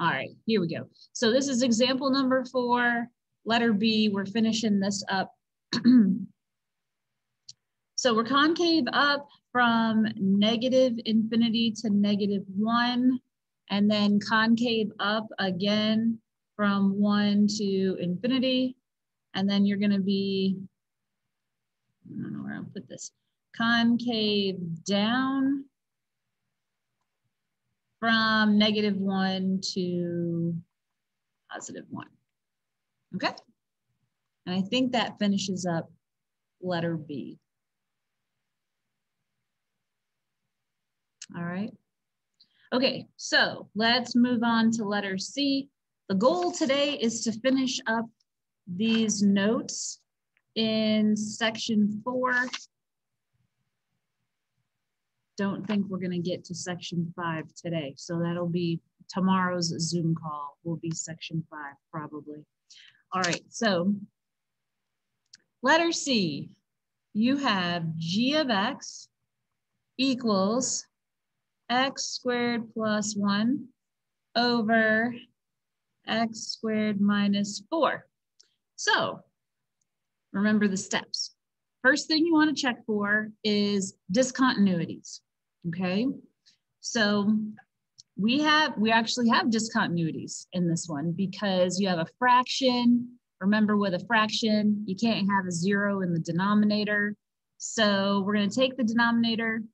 All right, here we go. So this is example number 4, letter B. We're finishing this up. So we're concave up from negative infinity to -1, and then concave up again from 1 to infinity. And then you're going to be, I don't know where I'll put this, concave down from -1 to +1. Okay. And I think that finishes up letter B. All right. Okay, so let's move on to letter C. The goal today is to finish up these notes in section 4. Don't think we're going to get to section 5 today. So that'll be tomorrow's Zoom call, will be section 5 probably. All right, so letter C, you have g of x equals x squared plus 1 over x squared minus 4. So remember the steps. First thing you want to check for is discontinuities, okay? So we actually have discontinuities in this one because you have a fraction. Remember, with a fraction, you can't have a 0 in the denominator. So we're going to take the denominator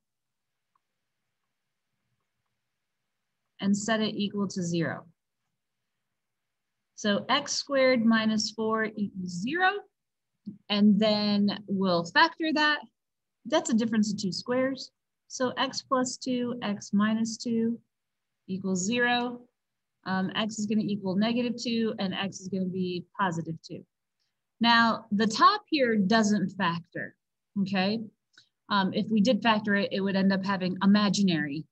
and set it equal to 0. So x squared minus 4 equals 0. And then we'll factor that. That's a difference of 2 squares. So x plus 2, x minus 2 equals 0. X is going to equal -2, and x is going to be +2. Now, the top here doesn't factor, okay? If we did factor it, it would end up having imaginary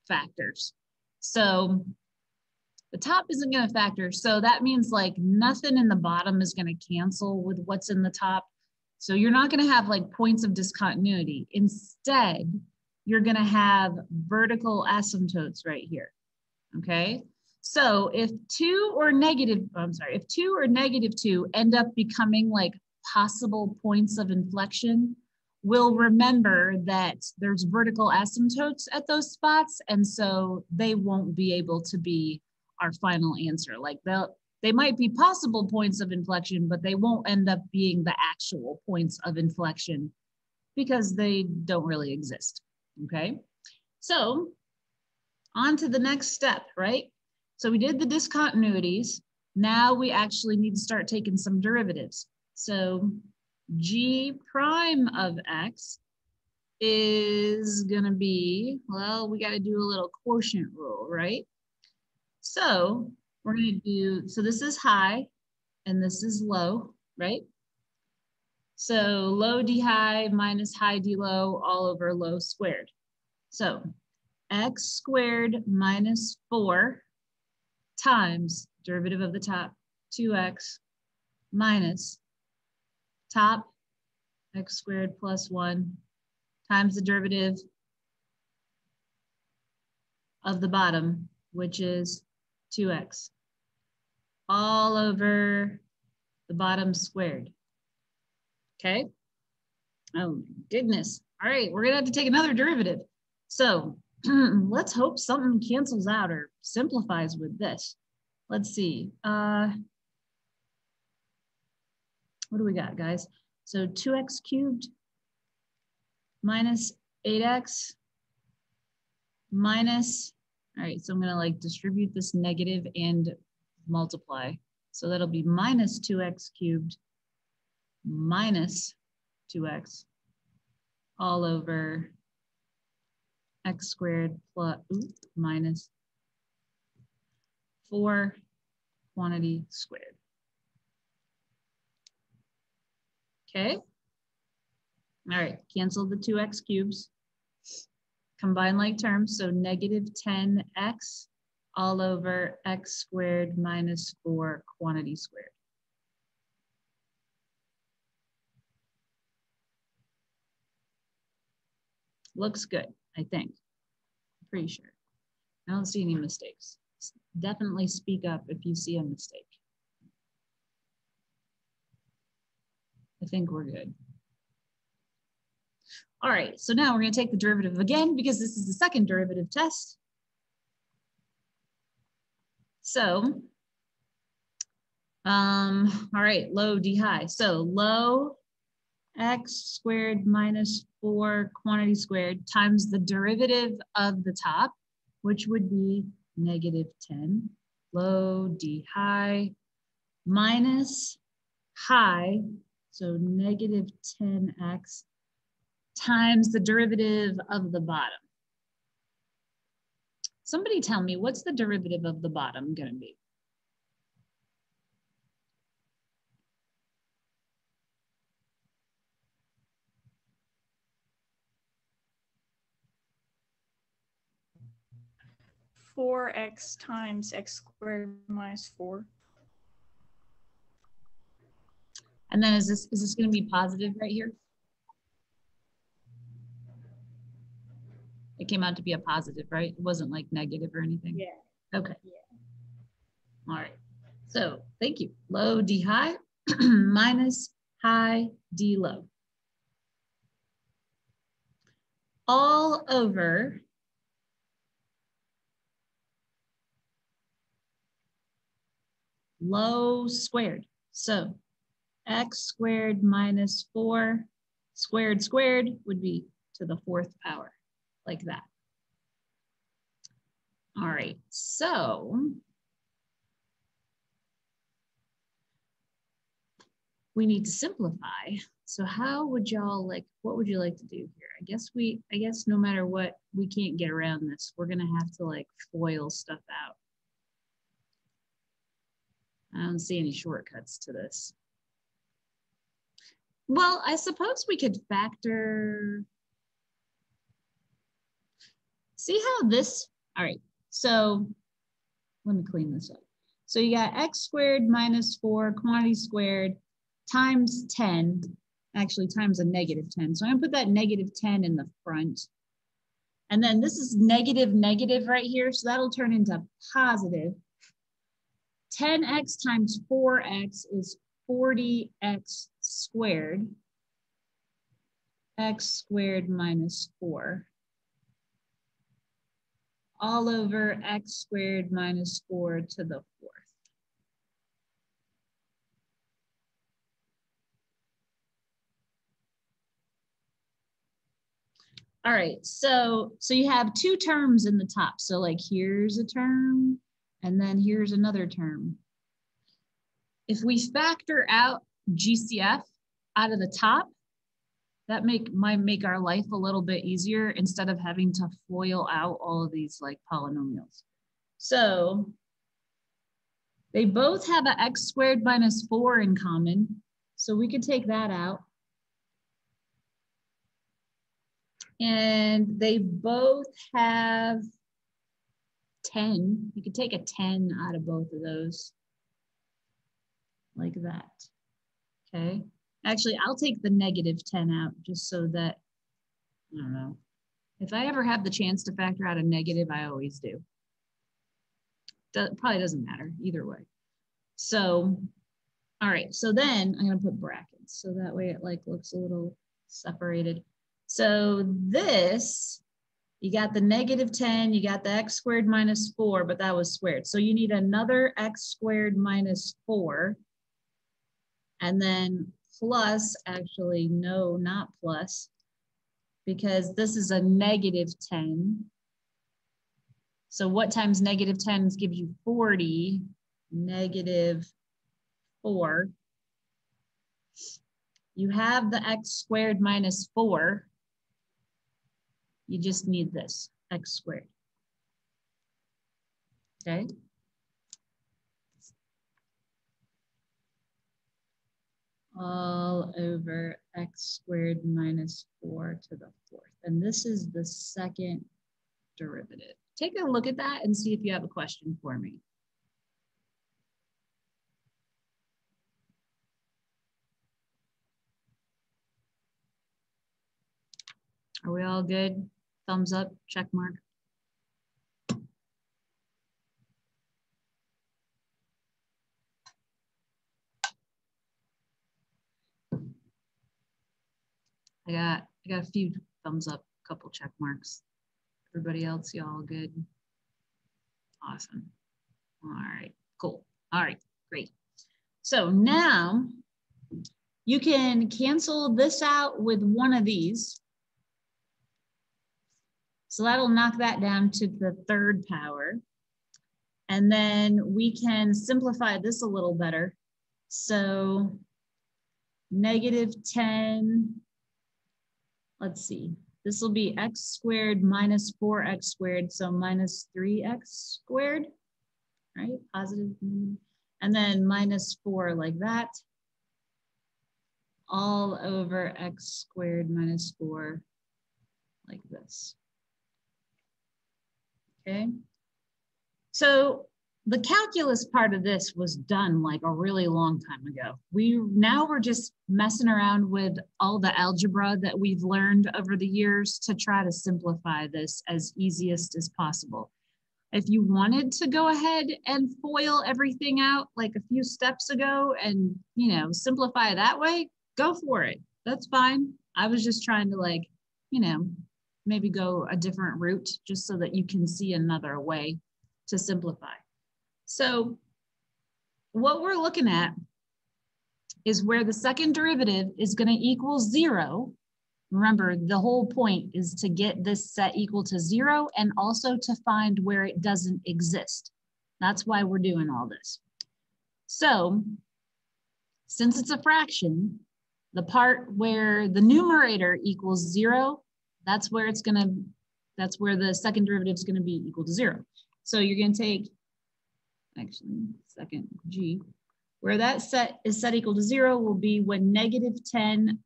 factors. So the top isn't going to factor. So that means like nothing in the bottom is going to cancel with what's in the top. So you're not going to have like points of discontinuity. Instead, you're going to have vertical asymptotes right here. Okay. So if 2 or -2 end up becoming like possible points of inflection, we'll remember that there's vertical asymptotes at those spots. And so they won't be able to be our final answer. Like they might be possible points of inflection, but they won't end up being the actual points of inflection because they don't really exist, okay? So on to the next step, right? So we did the discontinuities. Now we actually need to start taking some derivatives. So g prime of x is gonna be, well, we gotta do a little quotient rule, right? So we're going to do, so this is high and this is low, right? So low d high minus high d low all over low squared. So x squared minus 4 times derivative of the top, 2x minus top x squared plus 1 times the derivative of the bottom, which is 2x, all over the bottom squared. Okay. Oh my goodness. All right, we're gonna have to take another derivative. So let's hope something cancels out or simplifies with this. Let's see. What do we got, guys? So 2x cubed minus 8x minus, all right, so I'm gonna like distribute this negative and multiply. So that'll be minus 2x cubed minus 2x all over x squared plus minus 4 quantity squared. Okay. All right, cancel the 2x cubes. Combine like terms, so negative 10x all over x squared minus 4 quantity squared. Looks good, I think. I'm pretty sure. I don't see any mistakes. Definitely speak up if you see a mistake. I think we're good. All right, so now we're going to take the derivative again because this is the second derivative test. So, all right, low d high. So low x squared minus 4 quantity squared times the derivative of the top, which would be negative 10, low d high, minus high, so negative 10x, times the derivative of the bottom. Somebody tell me, what's the derivative of the bottom going to be? Four x times x squared minus 4. And then is this going to be positive right here? It came out to be a positive, right? It wasn't like negative or anything? Yeah. Okay. Yeah. All right. So thank you. Low d high minus high d low. All over low squared. So x squared minus 4 squared squared would be to the 4th power, like that. All right, so we need to simplify. So how would y'all like, what would you like to do here? I guess no matter what, we can't get around this. We're gonna have to like FOIL stuff out. I don't see any shortcuts to this. Well, I suppose we could factor. See how this, all right, so let me clean this up. So you got x squared minus 4 quantity squared times 10, actually times a negative 10. So I'm gonna put that negative 10 in the front. And then this is negative negative right here. So that'll turn into positive. 10x times 4x is 40x squared. X squared minus 4. All over x squared minus 4 to the 4th. All right, so you have two terms in the top. So like here's a term and then here's another term. If we factor out GCF out of the top, that might make our life a little bit easier instead of having to FOIL out all of these like polynomials. So they both have an x squared minus 4 in common. So we could take that out. And they both have 10. You could take a 10 out of both of those. Like that. Okay. Actually, I'll take the negative 10 out just so that, I don't know. If I ever have the chance to factor out a negative, I always do. That probably doesn't matter either way. So, all right. So then I'm going to put brackets. So that way it like looks a little separated. So this, you got the negative 10, you got the x squared minus 4, but that was squared. So you need another x squared minus 4. And then plus, actually, no, not plus, because this is a negative 10. So what times negative 10 gives you 40, negative 4. You have the x squared minus 4. You just need this, x squared. Okay. All over x squared minus 4 to the 4th. And this is the second derivative. Take a look at that and see if you have a question for me. Are we all good? Thumbs up, check mark. I got a few thumbs up, a couple check marks. Everybody else, y'all good? Awesome. All right, cool. All right, great. So now you can cancel this out with one of these. So that'll knock that down to the third power. And then we can simplify this a little better. So -10, let's see, this will be x squared minus 4x squared, so minus 3x squared, right? Positive, and then minus 4 like that, all over x squared minus 4 like this. Okay, so the calculus part of this was done like a really long time ago. Now we're just messing around with all the algebra that we've learned over the years to try to simplify this as easiest as possible. If you wanted to go ahead and FOIL everything out like a few steps ago and, you know, simplify that way, go for it. That's fine. I was just trying to, like, you know, maybe go a different route just so that you can see another way to simplify. So what we're looking at is where the second derivative is going to equal 0. Remember, the whole point is to get this set equal to 0 and also to find where it doesn't exist. That's why we're doing all this. So since it's a fraction, the part where the numerator equals 0, that's where the second derivative is going to be equal to 0. So you're going to take, actually, second g, where that set is set equal to 0 will be when -10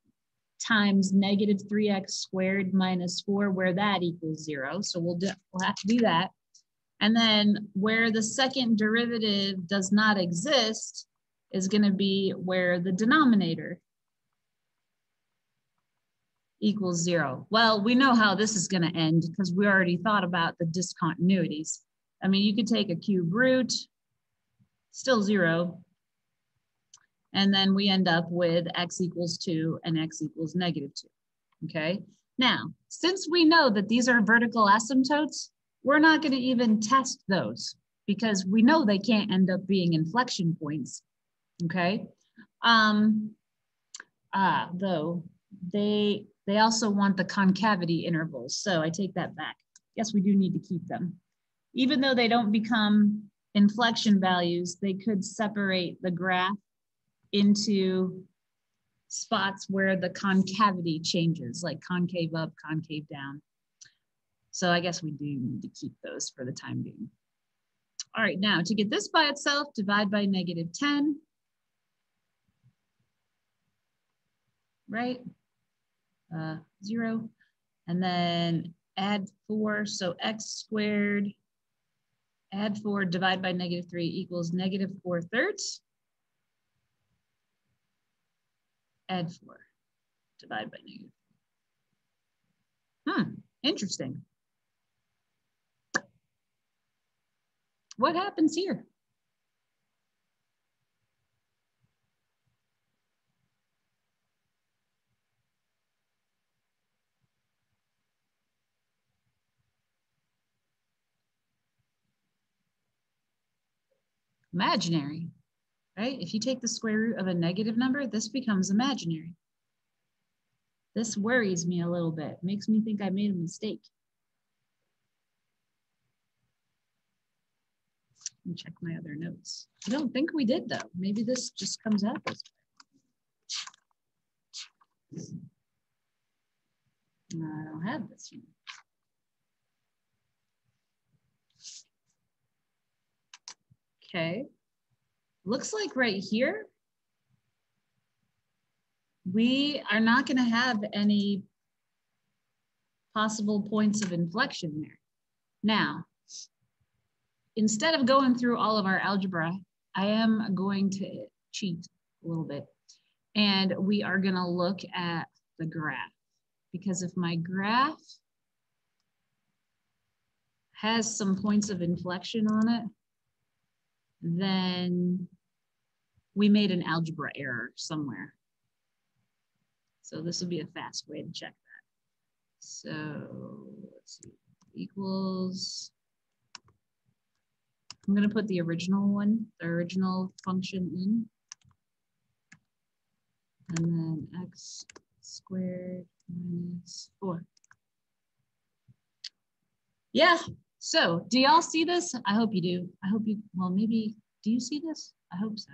times -3x squared minus 4, where that equals 0. So we'll have to do that. And then where the second derivative does not exist is going to be where the denominator equals 0. Well, we know how this is going to end because we already thought about the discontinuities. I mean, you could take a cube root, still 0. And then we end up with x equals 2 and x equals -2, okay? Now, since we know that these are vertical asymptotes, we're not gonna even test those because we know they can't end up being inflection points, okay? Though they also want the concavity intervals, so I take that back. Yes, we do need to keep them. Even though they don't become inflection values, they could separate the graph into spots where the concavity changes, like concave up, concave down. So I guess we do need to keep those for the time being. All right, now to get this by itself, divide by -10, right? 0, and then add 4, so x squared, add 4, divide by -3 equals -4/3. Add 4, divide by -4. Interesting. What happens here? Imaginary, right? If you take the square root of a negative number, this becomes imaginary. This worries me a little bit, makes me think I made a mistake. Let me check my other notes. I don't think we did though. Maybe this just comes out this way. I don't have this one. Okay, looks like right here, we are not going to have any possible points of inflection there. Now, instead of going through all of our algebra, I am going to cheat a little bit. And we are going to look at the graph. Because if my graph has some points of inflection on it, then we made an algebra error somewhere. So this will be a fast way to check that. So let's see, equals. I'm going to put the original one, the original function in. And then x squared minus 4. Yeah, so do y'all see this? I hope you do. I hope you, well, maybe, do you see this? I hope so.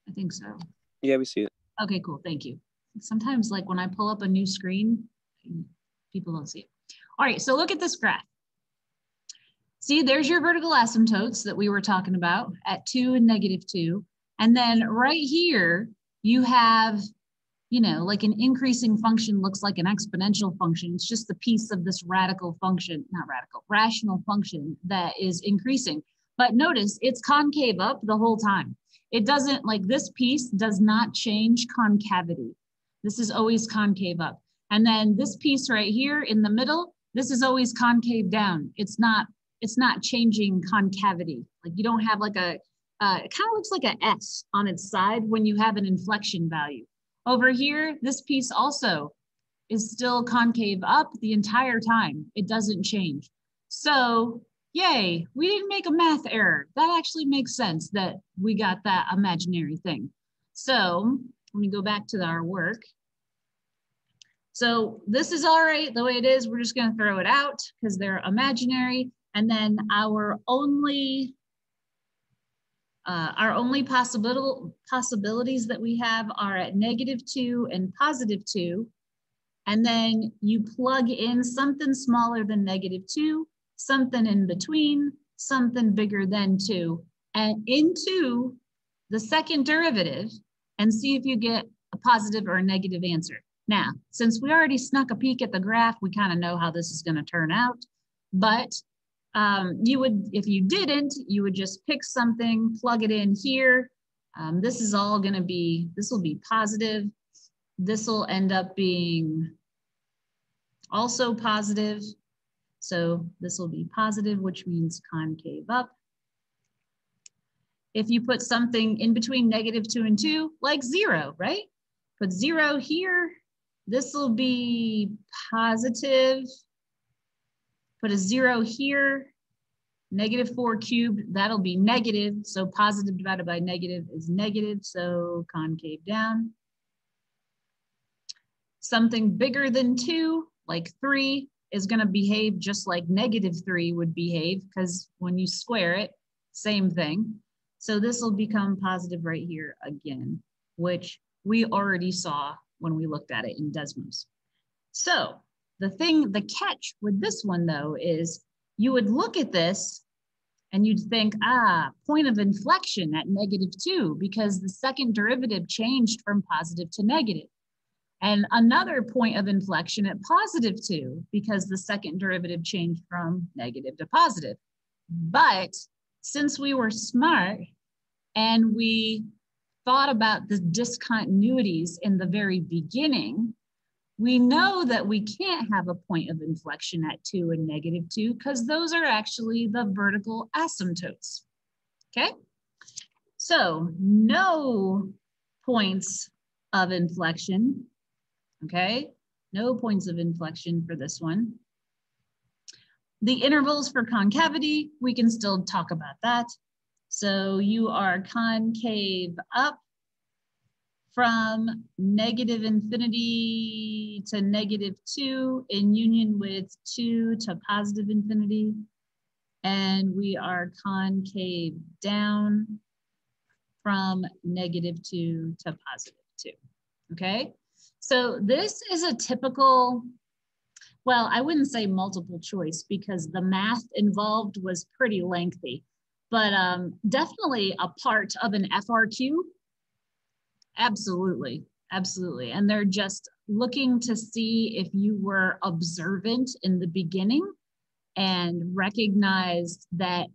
I think so. Yeah, we see it. Okay, cool, thank you. Sometimes like when I pull up a new screen, people don't see it. All right, so look at this graph. See, there's your vertical asymptotes that we were talking about at 2 and -2. And then right here, you have, you know, like an increasing function looks like an exponential function. It's just the piece of this radical function, not radical, rational function that is increasing. But notice it's concave up the whole time. It doesn't, like this piece does not change concavity. This is always concave up. And then this piece right here in the middle, this is always concave down. It's not changing concavity. Like you don't have like a, it kind of looks like an S on its side when you have an inflection value. Over here, this piece also is still concave up the entire time. It doesn't change. So yay, we didn't make a math error. That actually makes sense that we got that imaginary thing. So let me go back to our work. So this is all right the way it is. We're just going to throw it out because they're imaginary. And then our only possibilities that we have are at -2 and +2. And then you plug in something smaller than -2, something in between, something bigger than 2, and into the second derivative and see if you get a positive or a negative answer. Now, since we already snuck a peek at the graph, we kind of know how this is going to turn out. But you would, if you didn't, you would just pick something, plug it in here. This is all going to be, this will be positive. This will end up being also positive. So this will be positive, which means concave up. If you put something in between -2 and 2, like 0, right? Put 0 here. This will be positive. Put a 0 here. -4 cubed, that'll be negative. So positive divided by negative is negative, so concave down. Something bigger than 2, like 3, is going to behave just like -3 would behave, because when you square it, same thing. So this will become positive right here again, which we already saw when we looked at it in Desmos. So the catch with this one though is you would look at this and you'd think, point of inflection at -2, because the second derivative changed from positive to negative. And another point of inflection at +2, because the second derivative changed from negative to positive. But since we were smart and we thought about the discontinuities in the very beginning, we know that we can't have a point of inflection at 2 and -2 because those are actually the vertical asymptotes, okay? So no points of inflection, okay? No points of inflection for this one. The intervals for concavity, we can still talk about that. So you are concave up from -infinity to -2 in union with 2 to +infinity. And we are concave down from -2 to +2, okay? So this is a typical, well, I wouldn't say multiple choice because the math involved was pretty lengthy, but definitely a part of an FRQ. Absolutely, absolutely. And they're just looking to see if you were observant in the beginning and recognized that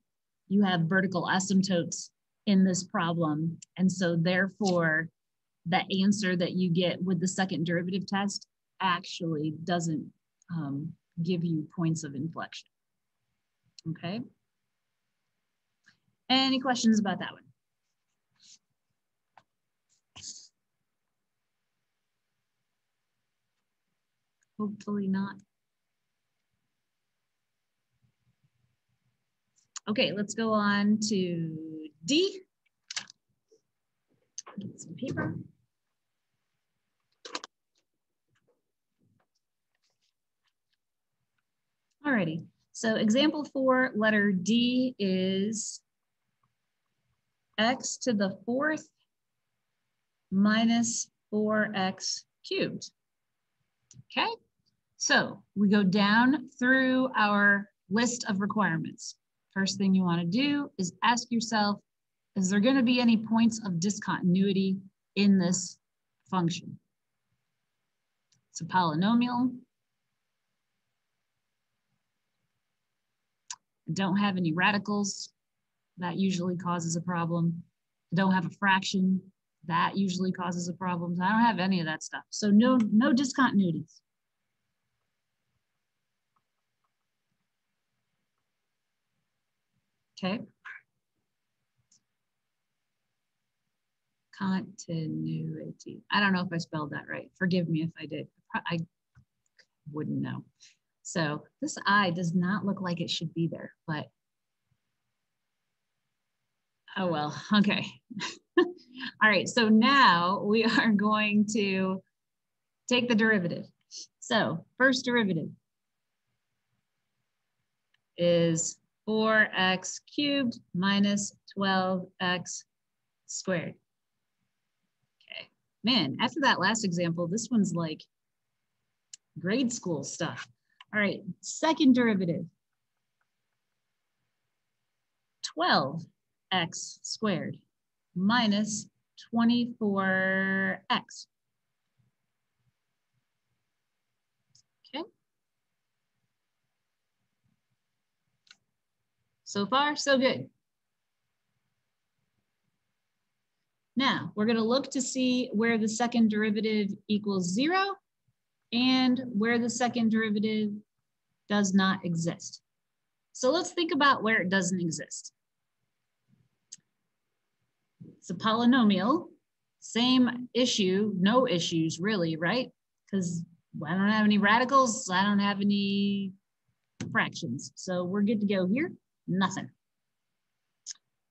you have vertical asymptotes in this problem. And so therefore, the answer that you get with the second derivative test actually doesn't give you points of inflection. Okay. Any questions about that one? Hopefully not. Okay, let's go on to D. Get some paper. Alrighty, so example 4, letter D is x to the 4th minus 4x cubed. Okay, so we go down through our list of requirements. First thing you want to do is ask yourself, is there going to be any points of discontinuity in this function? It's a polynomial. I don't have any radicals. That usually causes a problem. I don't have a fraction. That usually causes a problem. I don't have any of that stuff. So no discontinuities. Okay. Continuity. I don't know if I spelled that right. Forgive me if I did. I wouldn't know. So this I does not look like it should be there, but oh well, okay. All right, so now we are going to take the derivative. So first derivative is 4x cubed minus 12x squared. Okay, man, after that last example, this one's like grade school stuff. All right, second derivative, 12x squared minus 24x. Okay. So far, so good. Now, we're going to look to see where the second derivative equals 0 and where the second derivative does not exist. So let's think about where it doesn't exist. It's a polynomial, same issue, no issues really, right? Because I don't have any radicals, I don't have any fractions. So we're good to go here, nothing.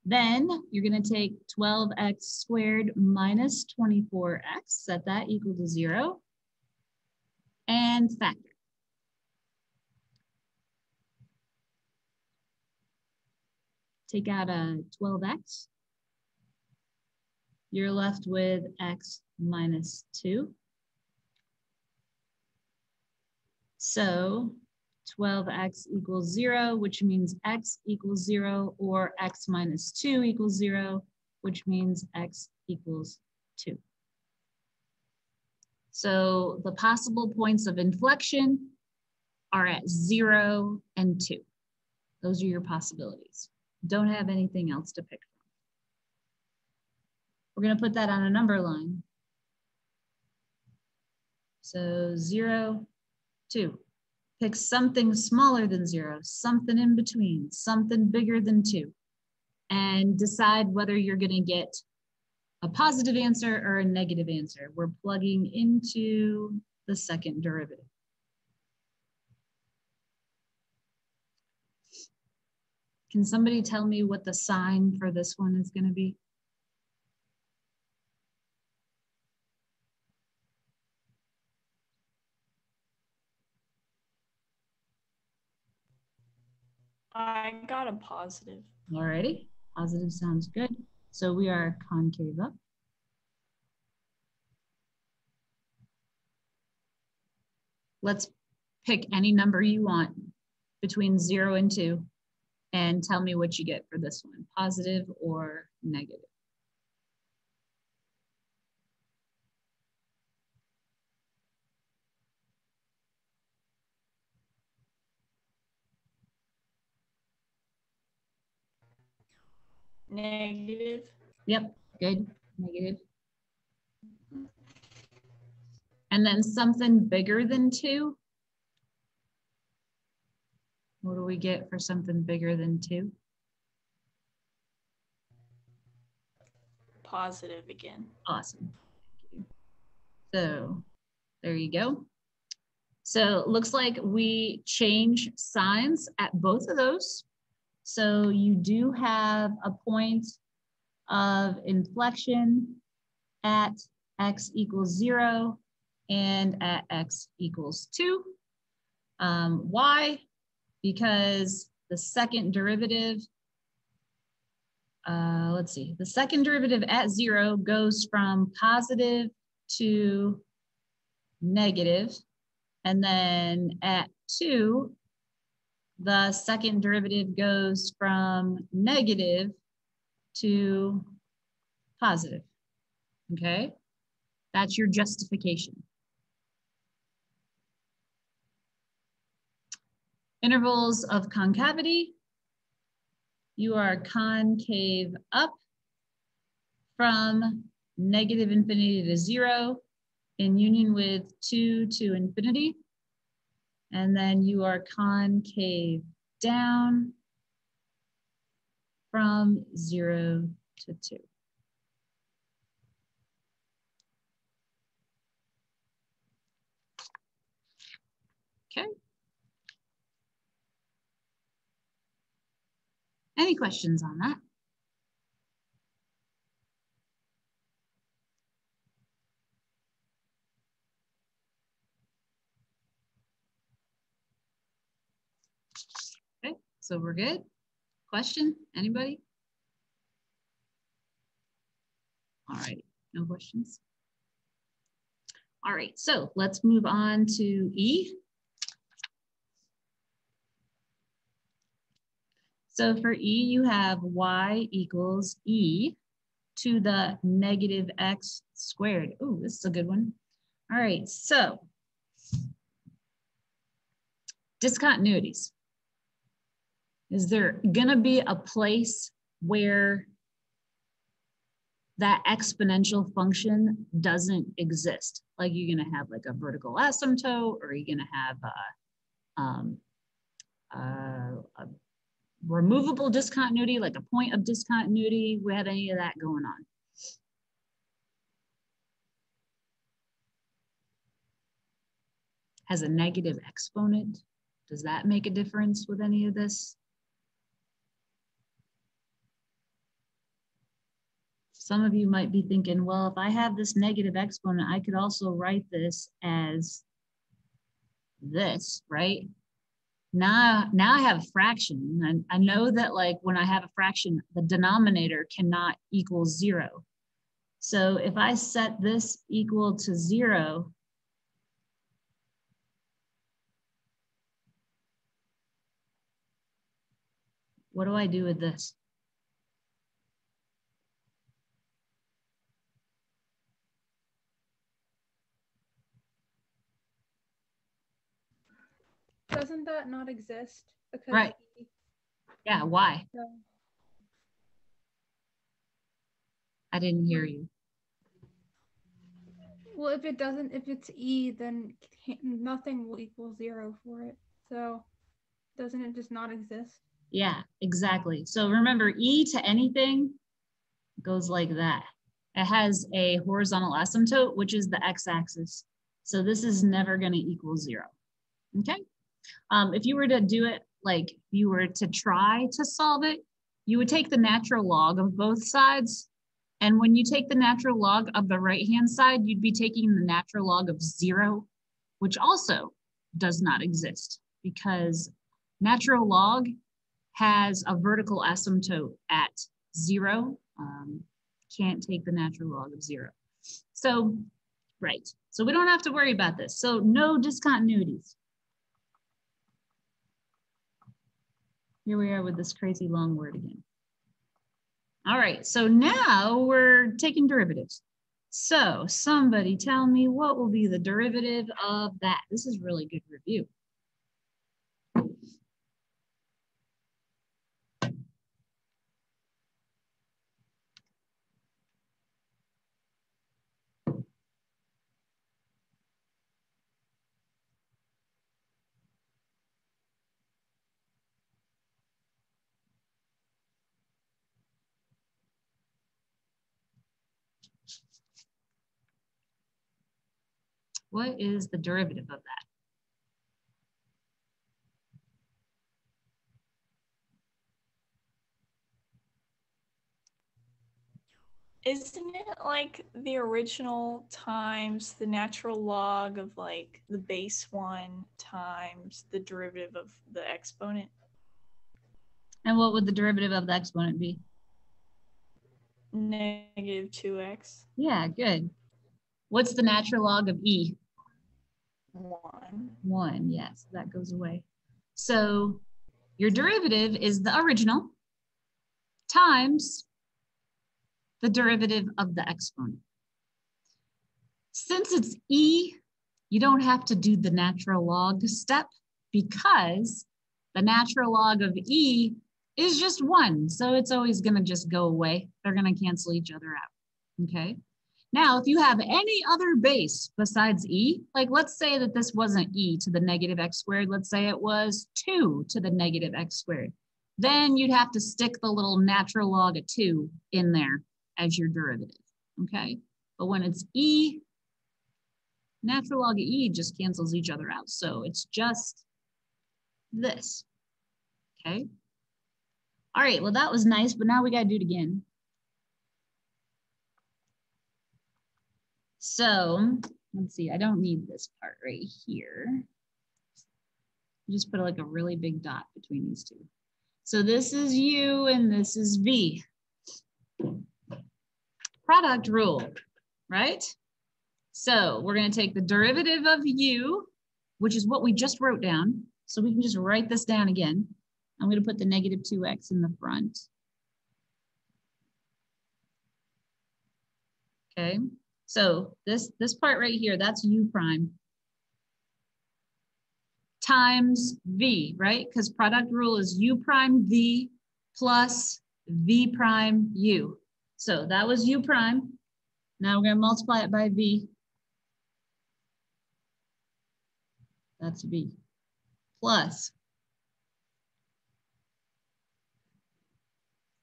Then you're going to take 12x squared minus 24x, set that equal to 0, and factor. Take out a 12x. You're left with x minus 2. So 12x equals 0, which means x equals 0, or x minus 2 equals 0, which means x equals 2. So the possible points of inflection are at 0 and 2. Those are your possibilities. Don't have anything else to pick from. We're going to put that on a number line. So 0, 2. Pick something smaller than 0, something in between, something bigger than 2, and decide whether you're going to get a positive answer or a negative answer. We're plugging into the second derivative. Can somebody tell me what the sign for this one is going to be? I got a positive. Alrighty, positive sounds good. So we are concave up. Let's pick any number you want between 0 and 2 and tell me what you get for this one, positive or negative. Negative. Yep, good, negative. And then something bigger than 2. What do we get for something bigger than 2? Positive again. Awesome. So there you go. So it looks like we change signs at both of those. So you do have a point of inflection at x equals 0 and at x equals 2. Why? Because the second derivative, let's see, the second derivative at 0 goes from positive to negative. And then at 2, the second derivative goes from negative to positive, okay? That's your justification. Intervals of concavity, you are concave up from negative infinity to 0 in union with 2 to infinity. And then you are concave down from 0 to 2. Okay. Any questions on that? Okay, so we're good. Question, anybody? All right, no questions. All right, so let's move on to E. So for E, you have y equals e to the negative x squared. Ooh, this is a good one. All right, so discontinuities. Is there gonna be a place where that exponential function doesn't exist? Like you're gonna have like a vertical asymptote, or you're gonna have a removable discontinuity, like a point of discontinuity. We have any of that going on? Has a negative exponent. Does that make a difference with any of this? Some of you might be thinking, well, if I have this negative exponent, I could also write this as this, right? Now I have a fraction. And I know that like when I have a fraction, the denominator cannot equal 0. So if I set this equal to 0, what do I do with this? Doesn't that not exist? Because Right. Yeah, why? So, I didn't hear you. well, if it's E, then nothing will equal 0 for it. So doesn't it just not exist? Yeah, exactly. So remember, E to anything goes like that. It has a horizontal asymptote, which is the x-axis. So this is never going to equal 0. Okay. If you were to do it, like you were to try to solve it, you would take the natural log of both sides. And when you take the natural log of the right-hand side, you'd be taking the natural log of 0, which also does not exist because natural log has a vertical asymptote at 0. Can't take the natural log of 0. So, right. So we don't have to worry about this. So no discontinuities. Here we are with this crazy long word again. All right, so now we're taking derivatives. So somebody tell me what will be the derivative of that? This is really good review. What is the derivative of that? Isn't it like the original times the natural log of like the base 1 times the derivative of the exponent? And what would the derivative of the exponent be? Negative 2x. Yeah, good. What's the natural log of e? 1. 1, yes, that goes away. So your derivative is the original times the derivative of the exponent. Since it's e, you don't have to do the natural log step because the natural log of e is just 1. So it's always going to just go away. They're going to cancel each other out. Okay. Now, if you have any other base besides e, like let's say that this wasn't e to the negative x squared, let's say it was 2 to the negative x squared, then you'd have to stick the little natural log of 2 in there as your derivative, okay? But when it's e, natural log of e just cancels each other out. So it's just this, okay? All right, well, that was nice, but now we got to do it again. So let's see, I don't need this part right here. Just put like a really big dot between these two. So this is u and this is v. Product rule, right? So we're going to take the derivative of u, which is what we just wrote down. So we can just write this down again. I'm going to put the negative 2x in the front. Okay, so this part right here, that's u prime times v, right? Because product rule is u prime v plus v prime u. So that was u prime. Now we're going to multiply it by v. That's v plus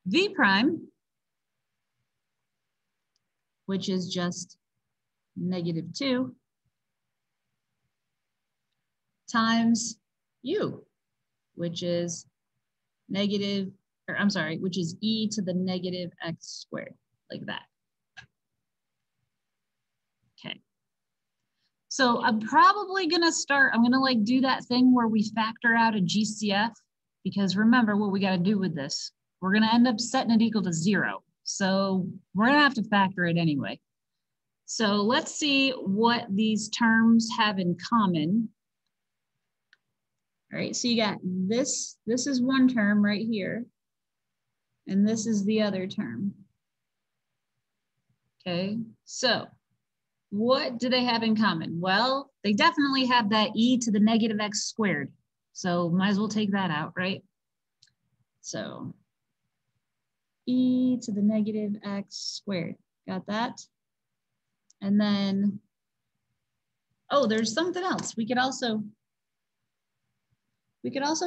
v prime, which is just negative 2, times u, which is negative, or I'm sorry, which is e to the negative x squared, like that. Okay. So I'm probably gonna start, I'm gonna like do that thing where we factor out a GCF, because remember what we gotta do with this. We're gonna end up setting it equal to 0. So we're gonna have to factor it anyway. So let's see what these terms have in common. All right, so you got this is one term right here, and this is the other term. Okay, so what do they have in common? Well, they definitely have that e to the negative x squared. So might as well take that out, right? So e to the negative x squared, got that? And then, oh, there's something else. We could also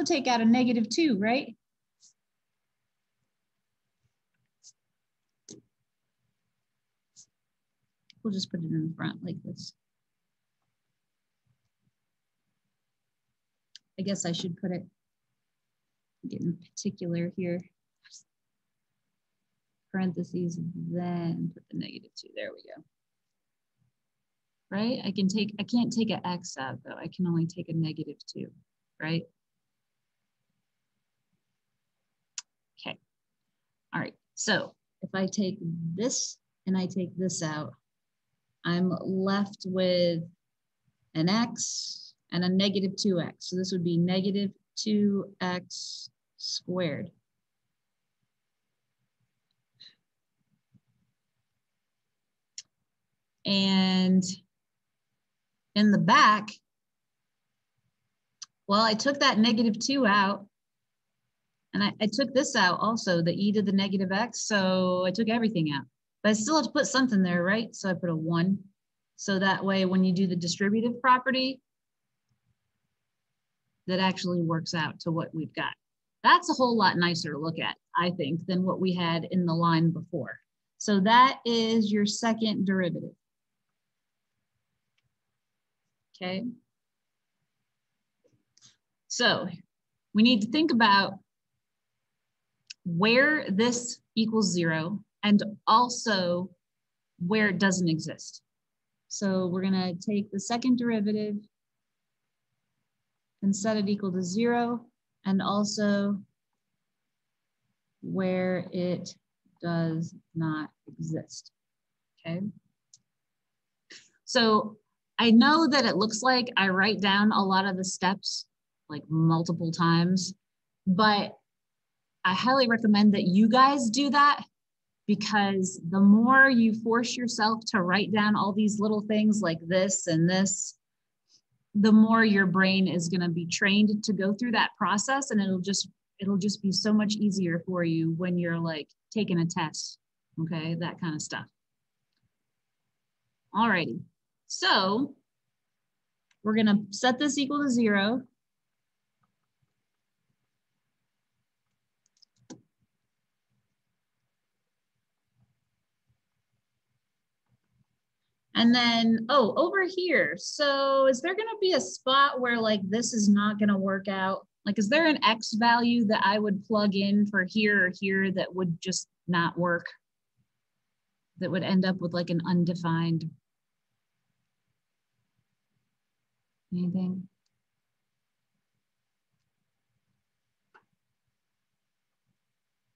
take out a negative 2, right? We'll just put it in the front like this. I guess I should put it, getting particular here, parentheses, then put the negative 2. There we go. Right? I can't take an x out though. I can only take a negative 2, right? Okay. All right. So if I take this and I take this out, I'm left with an x and a negative 2x. So this would be negative 2x squared. And in the back, well, I took that negative 2 out, and I took this out also, the e to the negative x, so I took everything out. But I still have to put something there, right? So I put a 1. So that way, when you do the distributive property, that actually works out to what we've got. That's a whole lot nicer to look at, I think, than what we had in the line before. So that is your second derivative. Okay. So we need to think about where this equals 0 and also where it doesn't exist. So we're gonna take the second derivative and set it equal to 0, and also where it does not exist, okay? So I know that it looks like I write down a lot of the steps like multiple times, but I highly recommend that you guys do that, because the more you force yourself to write down all these little things like this and this, the more your brain is going to be trained to go through that process, and it'll just be so much easier for you when you're like taking a test, okay? That kind of stuff. Alrighty, so we're going to set this equal to 0. And then, oh, over here. So is there gonna be a spot where like this is not gonna work out? Like, is there an X value that I would plug in for here or here that would just not work? That would end up with like an undefined anything?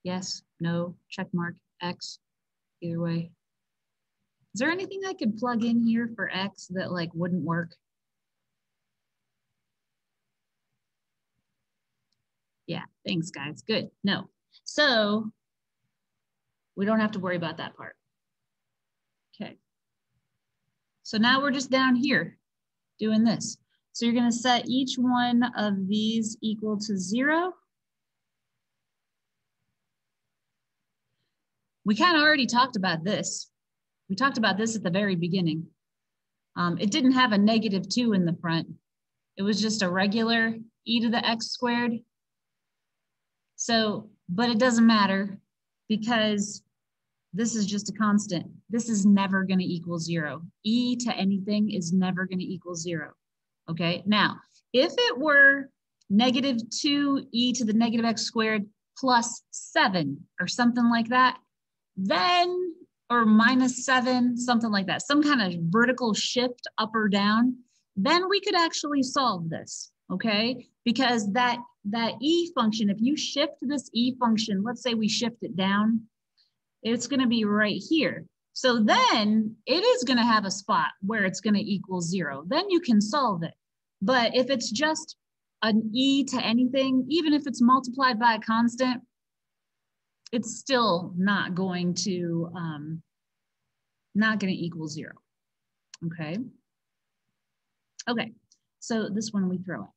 Yes, no, check mark, X, either way. Is there anything I could plug in here for X that like wouldn't work? Yeah, thanks guys, good, no. So we don't have to worry about that part. Okay. So now we're just down here doing this. So you're gonna set each one of these equal to 0. We kind of already talked about this. We talked about this at the very beginning. It didn't have a -2 in the front. It was just a regular e to the x squared. So, but it doesn't matter because this is just a constant. This is never going to equal 0. E to anything is never going to equal 0. Okay, now, if it were -2 e to the -x squared plus 7 or something like that, then, or -7, something like that, some kind of vertical shift up or down, then we could actually solve this, okay? Because that e function, if you shift this e function, let's say we shift it down, it's gonna be right here. So then it is gonna have a spot where it's gonna equal 0. Then you can solve it. But if it's just an e to anything, even if it's multiplied by a constant, it's still not going to equal 0. Okay. Okay. So this one we throw out.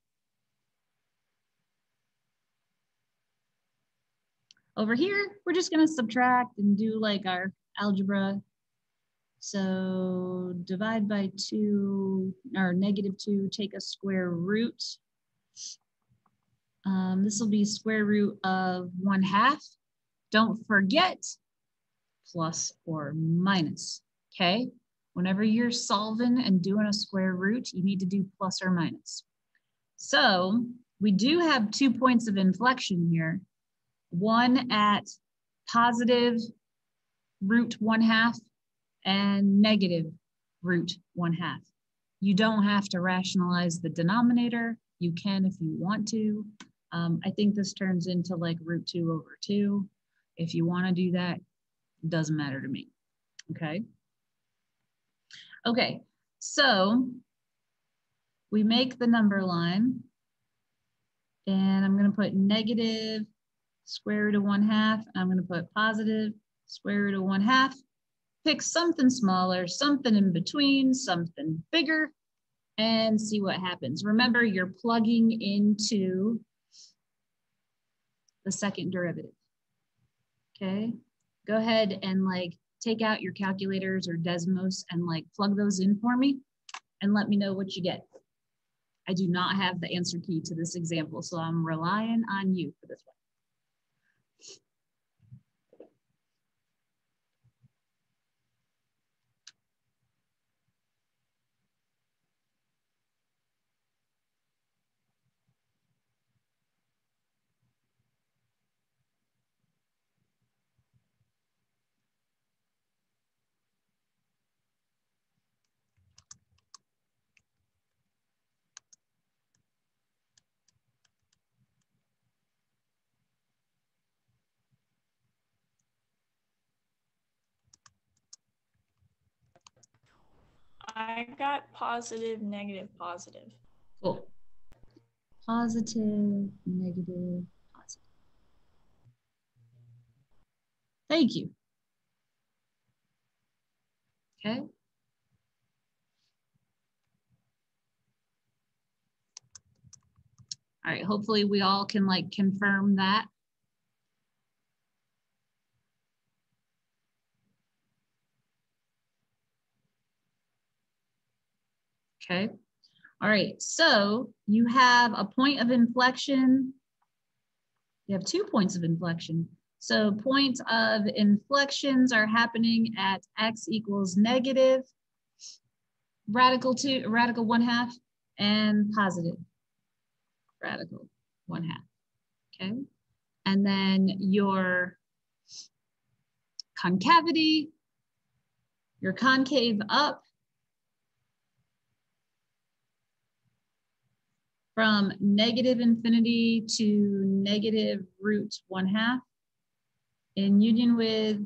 Over here, we're just going to subtract and do like our algebra. So divide by 2 or -2, take a square root. This will be square root of 1/2. Don't forget plus or minus, okay? Whenever you're solving and doing a square root, you need to do plus or minus. So we do have 2 points of inflection here. One at positive root 1/2 and negative root 1/2. You don't have to rationalize the denominator. You can if you want to. I think this turns into like √2/2. If you want to do that, it doesn't matter to me, okay? Okay, so we make the number line, and I'm going to put negative square root of 1/2. I'm going to put positive square root of 1/2. Pick something smaller, something in between, something bigger, and see what happens. Remember, you're plugging into the second derivative, okay? Go ahead and like take out your calculators or Desmos and like plug those in for me and let me know what you get. I do not have the answer key to this example, so I'm relying on you for this one. I got positive, negative, positive. Cool. Positive, negative, positive. Thank you. Okay. All right, hopefully we all can like confirm that. Okay. All right, so you have a point of inflection. You have 2 points of inflection. So points of inflections are happening at x equals negative, radical 1/2, and positive radical 1/2. Okay. And then your concavity, your concave up from negative infinity to negative root 1/2 in union with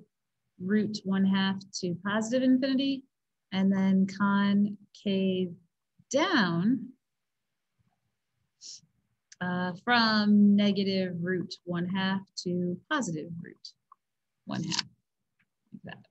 root 1/2 to positive infinity, and then concave down from negative root 1/2 to positive root 1/2, like that.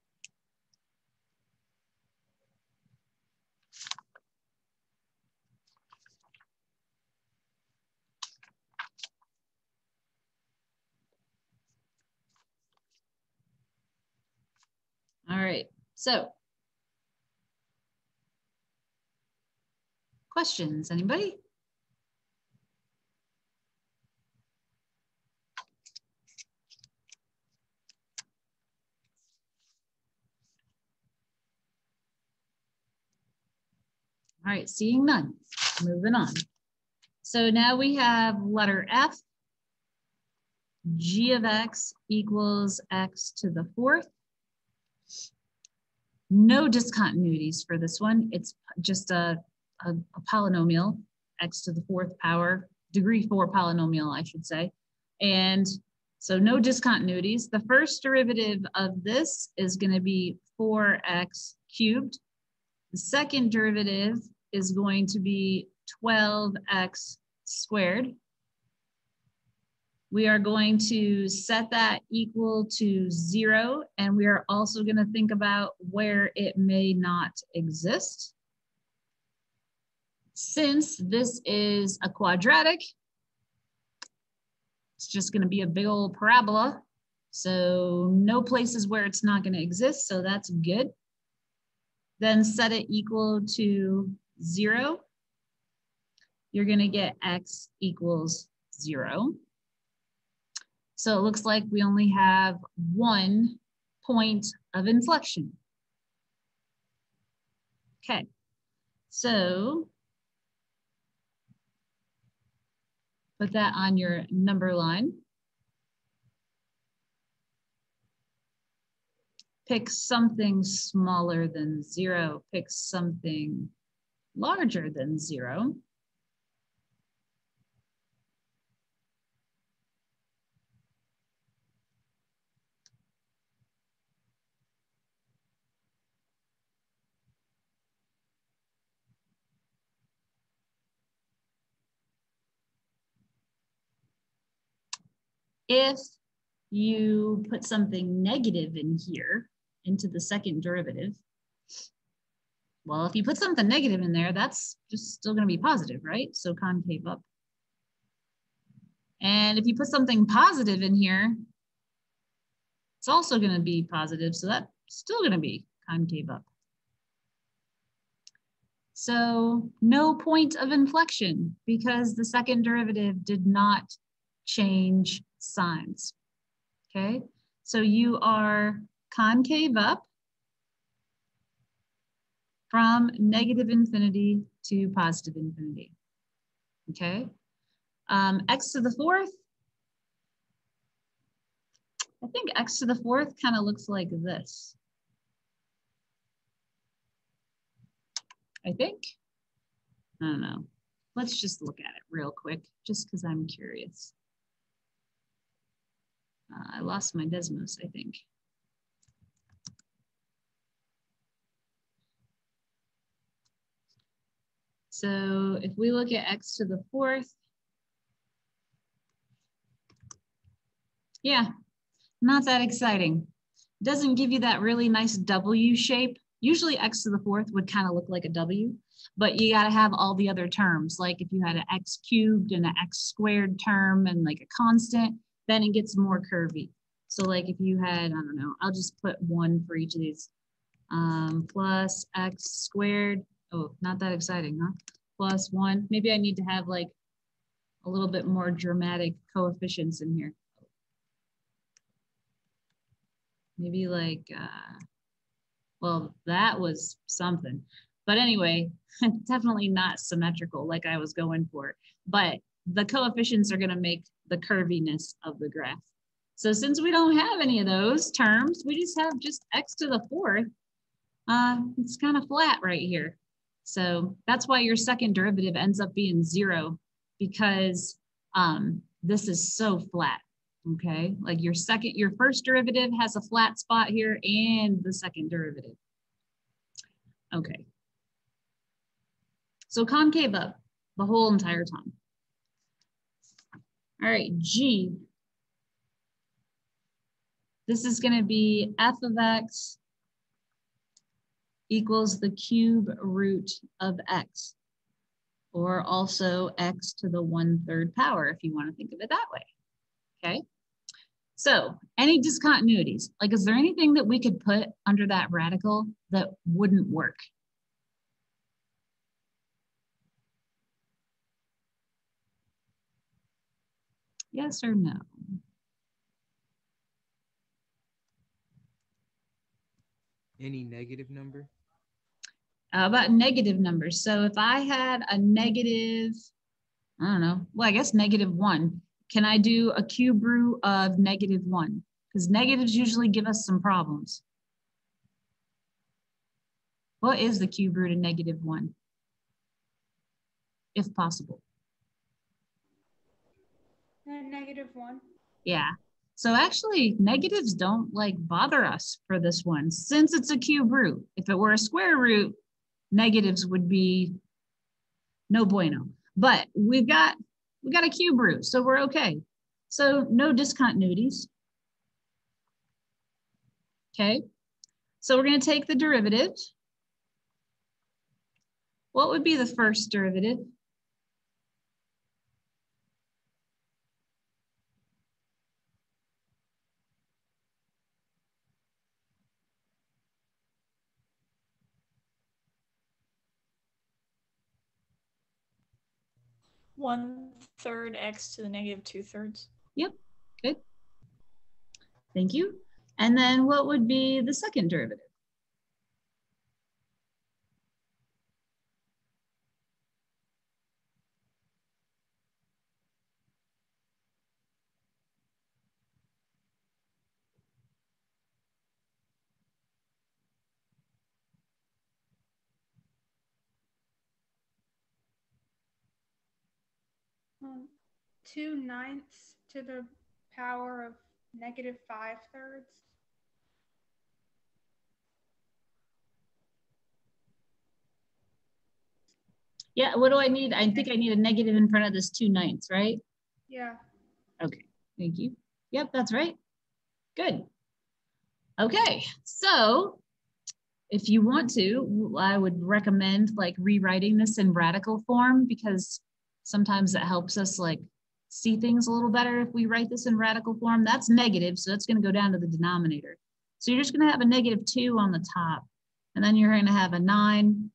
All right, so questions, anybody? All right, seeing none, moving on. So now we have letter F, g of x equals x to the 4th. No discontinuities for this one. It's just a polynomial, x to the 4th power, degree 4 polynomial, I should say. And so no discontinuities. The first derivative of this is going to be 4x cubed. The second derivative is going to be 12x squared. We are going to set that equal to 0, and we are also going to think about where it may not exist. Since this is a quadratic, it's just going to be a big old parabola. So no places where it's not going to exist, so that's good. Then set it equal to 0. You're going to get x equals 0. So it looks like we only have 1 point of inflection. Okay, so put that on your number line. Pick something smaller than 0. Pick something larger than 0. If you put something negative in here into the second derivative, well, if you put something negative in there, that's just still going to be positive, right? So concave up. And if you put something positive in here, it's also going to be positive. So that's still going to be concave up. So no point of inflection because the second derivative did not change signs. Okay, so you are concave up from negative infinity to positive infinity. Okay, x to the 4th. I think x to the 4th kind of looks like this. I think. I don't know. Let's just look at it real quick, just because I'm curious. I lost my Desmos, I think. So if we look at x to the 4th, yeah, not that exciting. Doesn't give you that really nice W shape. Usually x to the 4th would kind of look like a W, but you got to have all the other terms. Like if you had an x cubed and an x squared term and like a constant, then it gets more curvy. So like if you had, I don't know, I'll just put 1 for each of these. Plus x squared. Oh, not that exciting, huh? Plus 1. Maybe I need to have like a little bit more dramatic coefficients in here. Maybe like, well, that was something. But anyway, definitely not symmetrical like I was going for. But the coefficients are going to make the curviness of the graph. So since we don't have any of those terms, we just have just x to the 4th. It's kind of flat right here. So that's why your second derivative ends up being 0, because this is so flat. Okay, like your first derivative has a flat spot here and the second derivative. Okay. So concave up the whole entire time. All right, G. This is going to be f of x equals the cube root of x, or also x to the 1/3 power if you want to think of it that way. Okay. So any discontinuities, like is there anything that we could put under that radical that wouldn't work? Yes or no? Any negative number? About negative numbers. So if I had a negative, I don't know, well, I guess -1. Can I do a cube root of -1? Because negatives usually give us some problems. What is the cube root of -1? If possible. -1. Yeah. So actually negatives don't like bother us for this one since it's a cube root. If it were a square root, negatives would be no bueno. But we got a cube root, so we're okay. So no discontinuities. Okay. So we're going to take the derivative. What would be the first derivative? (1/3) x to the -2/3. Yep, good. Thank you. And then what would be the second derivative? Um, 2/9 to the power of -5/3. Yeah, what do I need? I think I need a negative in front of this 2/9, right? Yeah. Okay, thank you. Yep, that's right. Good. Okay, so if you want to, I would recommend like rewriting this in radical form, because sometimes it helps us like see things a little better if we write this in radical form. That's negative, so that's going to go down to the denominator. So you're just going to have a -2 on the top, and then you're going to have a 9.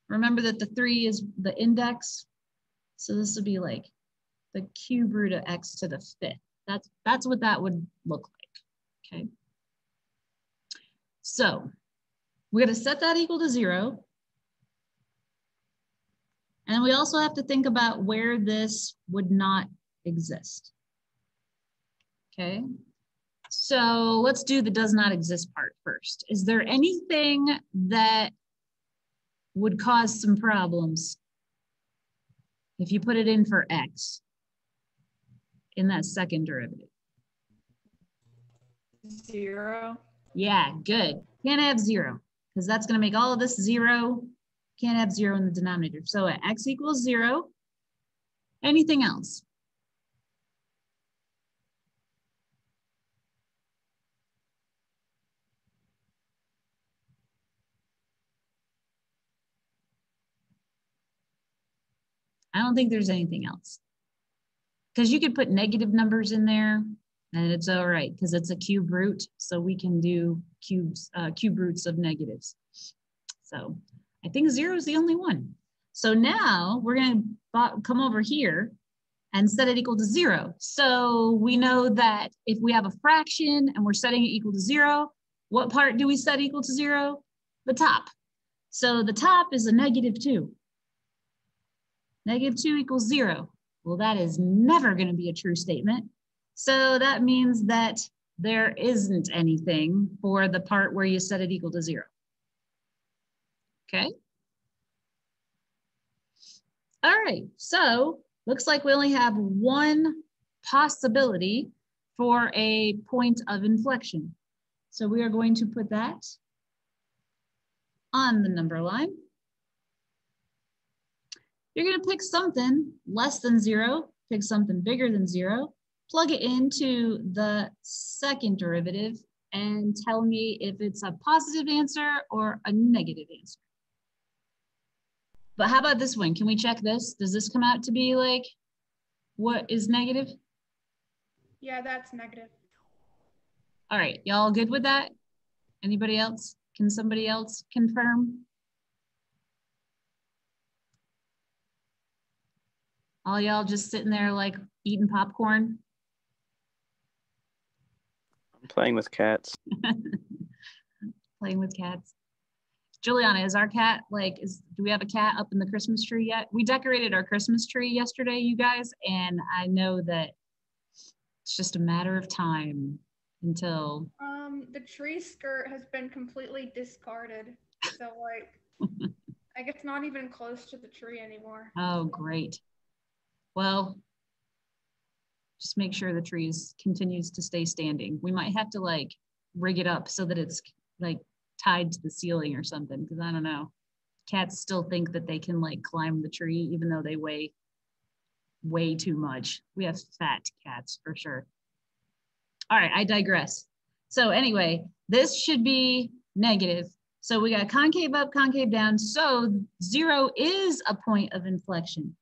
Remember that the 3 is the index, so this would be like the cube root of x to the 5th. That's what that would look like. Okay. So we're going to set that equal to 0. And we also have to think about where this would not exist. Okay. So let's do the does not exist part first. Is there anything that would cause some problems if you put it in for x in that second derivative? 0. Yeah, good. Can't have 0, because that's going to make all of this 0. Can't have 0 in the denominator. So at x equals 0, anything else? I don't think there's anything else. Because you could put negative numbers in there and it's all right because it's a cube root. So we can do cube roots of negatives. So I think 0 is the only one. So now we're going to come over here and set it equal to 0. So we know that if we have a fraction and we're setting it equal to 0, what part do we set equal to 0? The top. So the top is a -2. -2 equals 0. Well, that is never going to be a true statement. So that means that there isn't anything for the part where you set it equal to 0. Okay. All right, so looks like we only have one possibility for a point of inflection. So we are going to put that on the number line. You're going to pick something less than 0, pick something bigger than 0, plug it into the second derivative and tell me if it's a positive answer or a negative answer. But how about this one? Can we check this? Does this come out to be like what is negative? Yeah, that's negative. All right, y'all good with that? Anybody else? Can somebody else confirm? All y'all just sitting there like eating popcorn? I'm playing with cats. Playing with cats. Juliana, is our cat like, do we have a cat up in the Christmas tree yet? We decorated our Christmas tree yesterday, you guys, and I know that it's just a matter of time until. The tree skirt has been completely discarded. So I guess not even close to the tree anymore. Oh, great. Well, just make sure the tree continues to stay standing. We might have to like rig it up so that it's like tied to the ceiling or something, because I don't know. Cats still think that they can like climb the tree even though they weigh way too much. We have fat cats for sure. All right, I digress. So anyway, this should be negative. So we got concave up, concave down. So 0 is a point of inflection.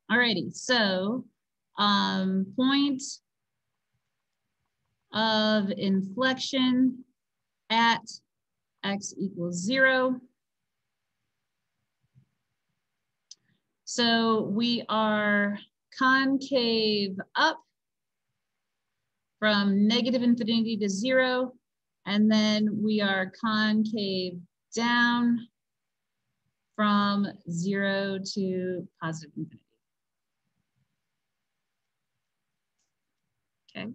All righty, so point of inflection at x equals 0. So we are concave up from -infinity to 0, and then we are concave down from 0 to positive infinity. Okay.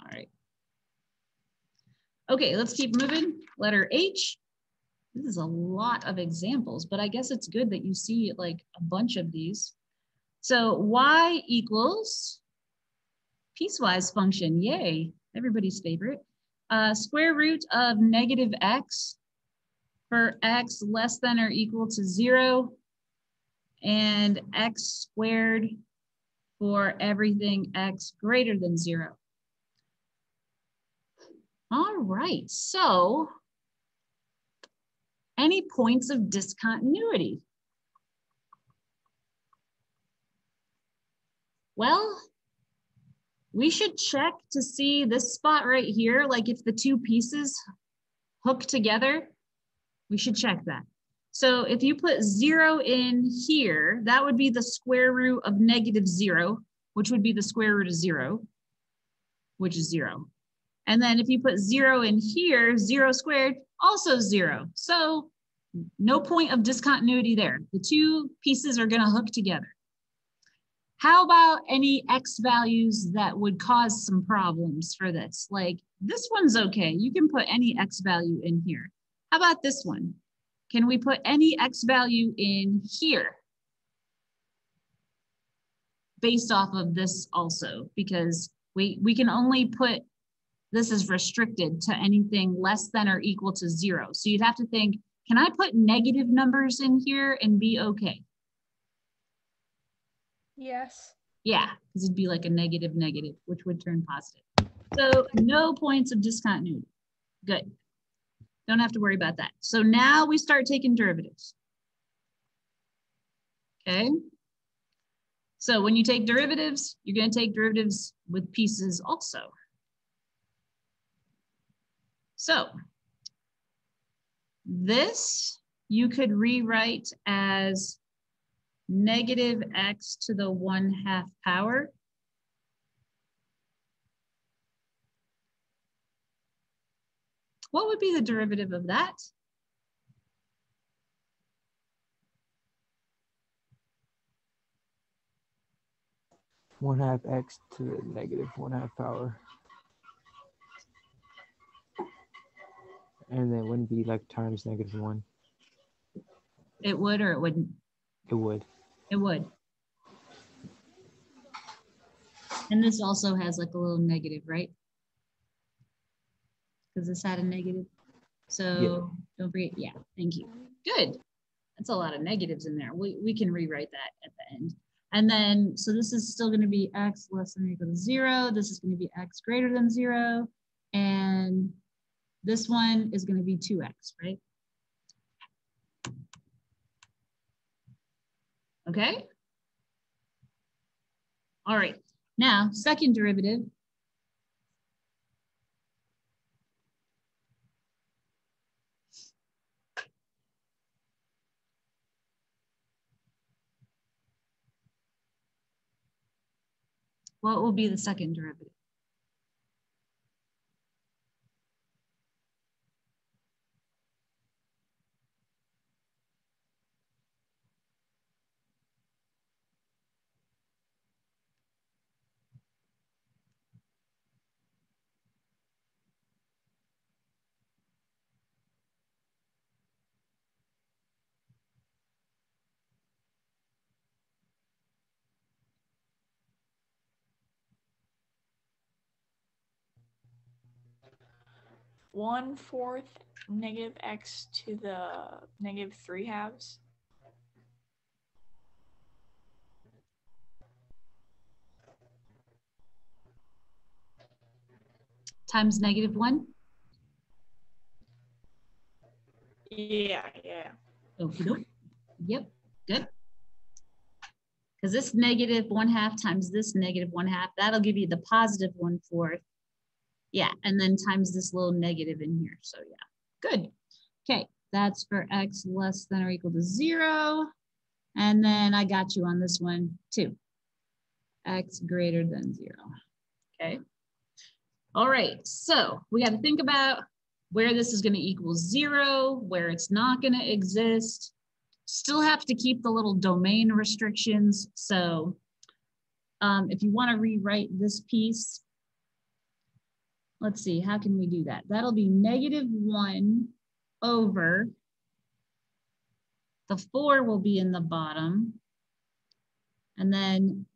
All right. Okay, let's keep moving. Letter H. This is a lot of examples, but I guess it's good that you see like a bunch of these. So y equals piecewise function, yay, everybody's favorite. Square root of -x for x less than or equal to 0, and x squared for everything x greater than 0. All right, so any points of discontinuity? Well, we should check to see this spot right here, like if the two pieces hook together, we should check that. So if you put 0 in here, that would be the square root of -0, which would be the square root of 0, which is 0. And then if you put 0 in here, 0 squared, also 0. So no point of discontinuity there. The two pieces are gonna hook together. How about any x values that would cause some problems for this? Like this one's okay. You can put any x value in here. How about this one? Can we put any x value in here? Based off of this also, because we can only put this is restricted to anything less than or equal to 0. So you'd have to think, can I put negative numbers in here and be okay? Yes. Yeah, because it'd be like a negative negative, which would turn positive. So no points of discontinuity. Good. Don't have to worry about that. So now we start taking derivatives. Okay. So when you take derivatives, you're going to take derivatives with pieces also. So this you could rewrite as negative x to the 1/2 power. What would be the derivative of that? One half x to the negative 1/2 power. And then wouldn't be like times -1. It would or it wouldn't? It would. It would. And this also has like a little negative, right? Because this had a negative. So don't forget, yeah, thank you. Good. That's a lot of negatives in there. We can rewrite that at the end. And then, so this is still going to be x less than or equal to 0. This is going to be x greater than 0. And this one is going to be 2x, right? Okay. All right. Now, second derivative. What will be the second derivative? (1/4) negative x to the -3/2. Times -1? Yeah. Okie doke. Yep, good. Because this -1/2 times this -1/2, that'll give you the positive 1/4. Yeah, and then times this little negative in here. So yeah, good. Okay, that's for x less than or equal to 0. And then I got you on this one too. X greater than 0. Okay. All right, so we got to think about where this is going to equal 0, where it's not going to exist. Still have to keep the little domain restrictions. So if you want to rewrite this piece, let's see, how can we do that? That'll be -1 over, the 4 will be in the bottom. And then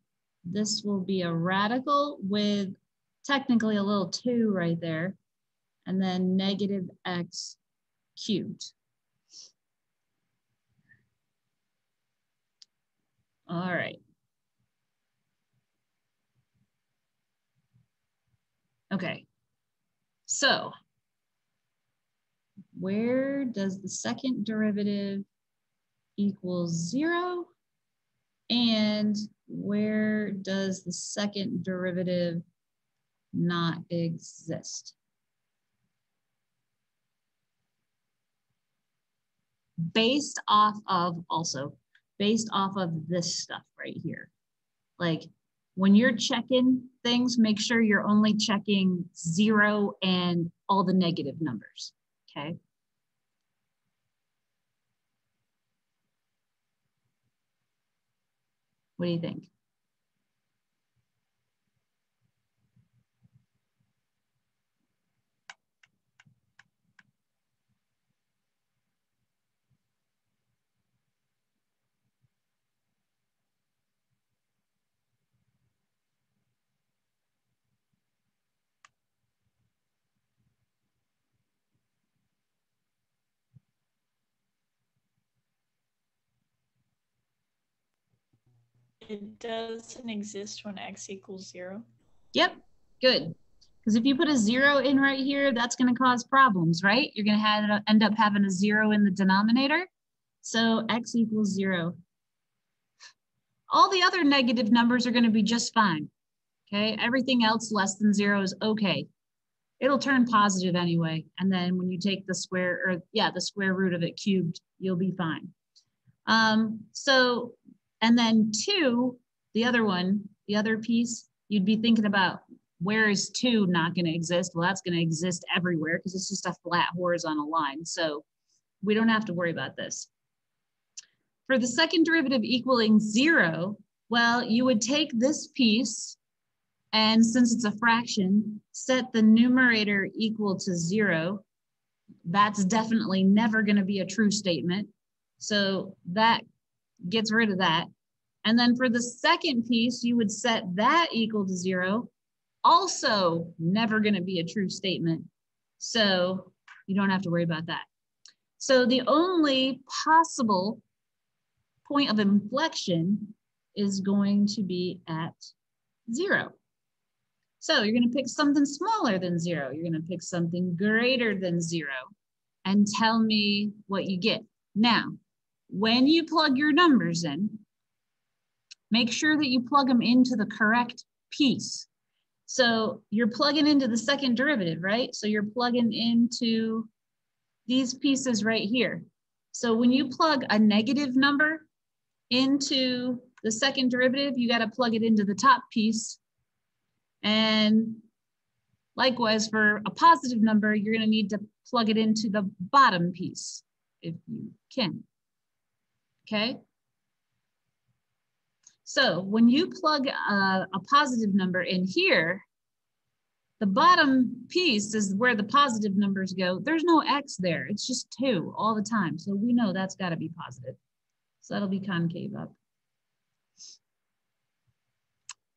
this will be a radical with technically a little 2 right there. And then -x cubed. All right. Okay. So where does the second derivative equal 0? And where does the second derivative not exist? Based off of this stuff right here. Like when you're checking things, make sure you're only checking 0 and all the negative numbers, okay? What do you think? It doesn't exist when x equals 0. Yep, good. Because if you put a 0 in right here, that's going to cause problems, right? You're going to end up having a 0 in the denominator. So x equals 0. All the other negative numbers are going to be just fine. Okay, everything else less than 0 is okay. It'll turn positive anyway. And then when you take the square, or yeah, the square root of it cubed, you'll be fine. And then 2, the other one, the other piece, you'd be thinking about, where is 2 not going to exist? Well, that's going to exist everywhere because it's just a flat horizontal line. So we don't have to worry about this. For the second derivative equaling 0, well, you would take this piece, and since it's a fraction, set the numerator equal to 0. That's definitely never going to be a true statement. So that gets rid of that. And then for the second piece, you would set that equal to 0. Also never going to be a true statement. So you don't have to worry about that. So the only possible point of inflection is going to be at 0. So you're going to pick something smaller than 0. You're going to pick something greater than 0 and tell me what you get. Now, when you plug your numbers in, make sure that you plug them into the correct piece. So you're plugging into the second derivative, right? So you're plugging into these pieces right here. So when you plug a negative number into the second derivative, you got to plug it into the top piece. And likewise, for a positive number, you're going to need to plug it into the bottom piece if you can. Okay? So when you plug a positive number in here, the bottom piece is where the positive numbers go. There's no x there. It's just 2 all the time. So we know that's got to be positive. So that'll be concave up.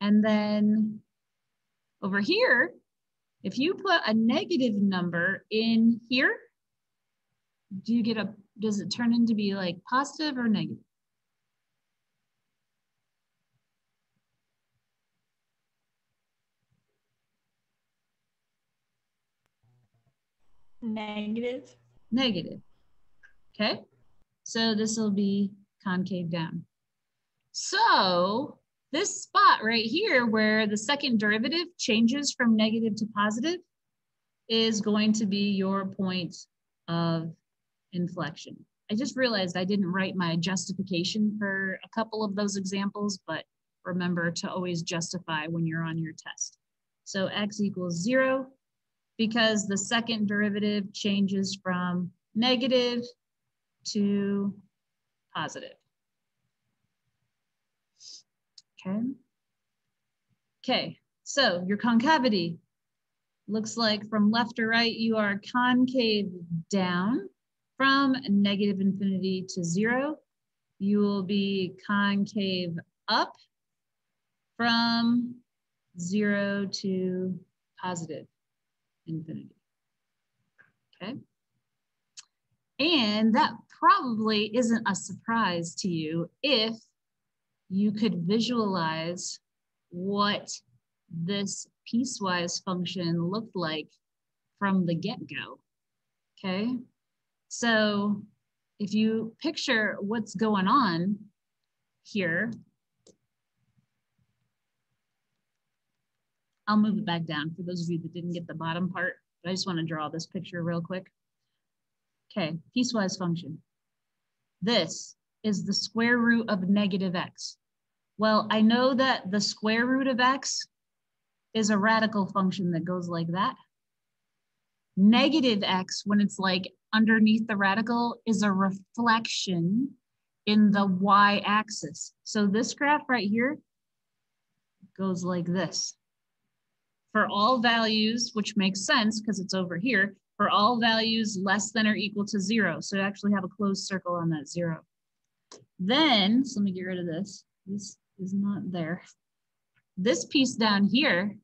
And then over here, if you put a negative number in here, does it turn into be like positive or negative? Negative. Negative. Okay, so this will be concave down. So this spot right here where the second derivative changes from negative to positive is going to be your point of inflection. I just realized I didn't write my justification for a couple of those examples, but remember to always justify when you're on your test. So x equals 0 because the second derivative changes from negative to positive. Okay, so your concavity looks like from left to right, you are concave down from negative infinity to 0. You will be concave up from 0 to positive infinity. Okay. And that probably isn't a surprise to you if you could visualize what this piecewise function looked like from the get-go, okay? So if you picture what's going on here, I'll move it back down for those of you that didn't get the bottom part, but I just want to draw this picture real quick. Okay, piecewise function. This is the square root of negative x. Well, I know that the square root of x is a radical function that goes like that. Negative x, when it's like underneath the radical, is a reflection in the y-axis. So this graph right here goes like this. For all values, which makes sense because it's over here, for all values less than or equal to 0. So actually have a closed circle on that 0. Then, so let me get rid of this. This is not there. This piece down here,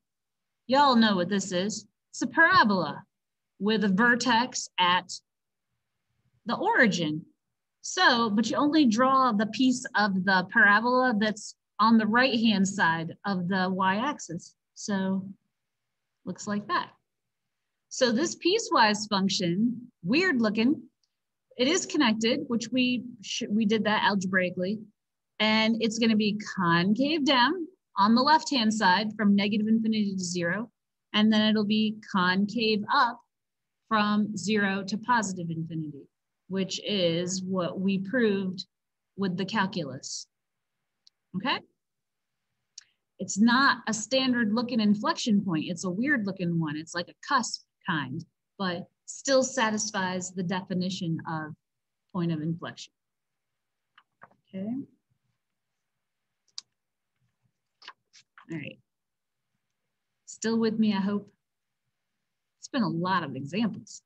y'all know what this is. It's a parabola with a vertex at the origin. So, but you only draw the piece of the parabola that's on the right-hand side of the y-axis. So looks like that. So this piecewise function, weird looking, it is connected, which we did that algebraically, and it's going to be concave down on the left-hand side from negative infinity to 0, and then it'll be concave up from 0 to positive infinity, which is what we proved with the calculus. Okay? It's not a standard looking inflection point. It's a weird looking one. It's like a cusp kind, but still satisfies the definition of point of inflection. Okay. All right. Still with me, I hope. It's been a lot of examples.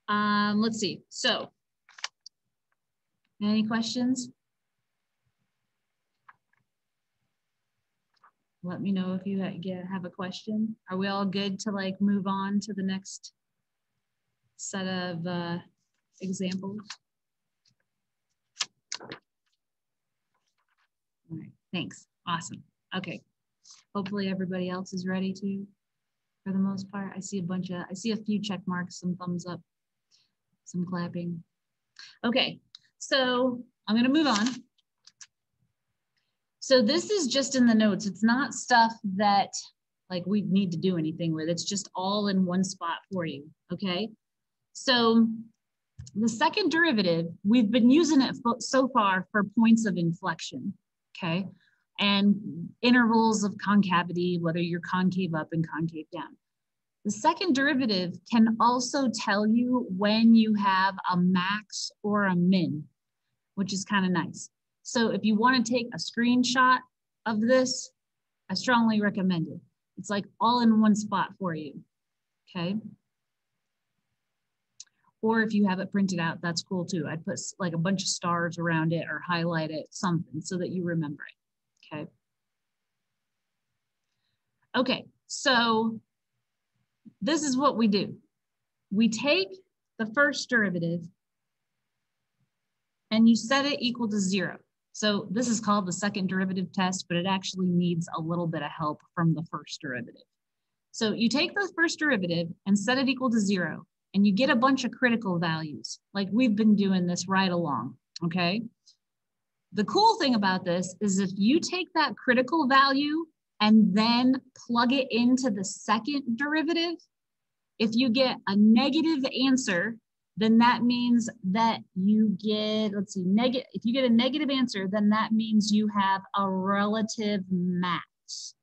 Let's see. So, any questions? Let me know if you have a question. Are we all good to like move on to the next set of examples? All right, thanks. Awesome. Okay. Hopefully everybody else is ready too, for the most part. I see a few check marks, some thumbs up, some clapping. Okay, so I'm gonna move on. So this is just in the notes. It's not stuff that like we need to do anything with. It's just all in one spot for you, okay? So the second derivative, we've been using it so far for points of inflection, okay? And intervals of concavity, whether you're concave up and concave down. The second derivative can also tell you when you have a max or a min, which is kind of nice. So if you want to take a screenshot of this, I strongly recommend it. It's like all in one spot for you, okay? Or if you have it printed out, that's cool too. I'd put like a bunch of stars around it or highlight it, something so that you remember it, okay? Okay, so this is what we do. We take the first derivative and you set it equal to 0. So this is called the second derivative test, but it actually needs a little bit of help from the first derivative. So you take the first derivative and set it equal to 0, and you get a bunch of critical values. Like we've been doing this right along, okay? The cool thing about this is if you take that critical value and then plug it into the second derivative, if you get a negative answer, then that means that you get, let's see, if you get a negative answer, then that means you have a relative max,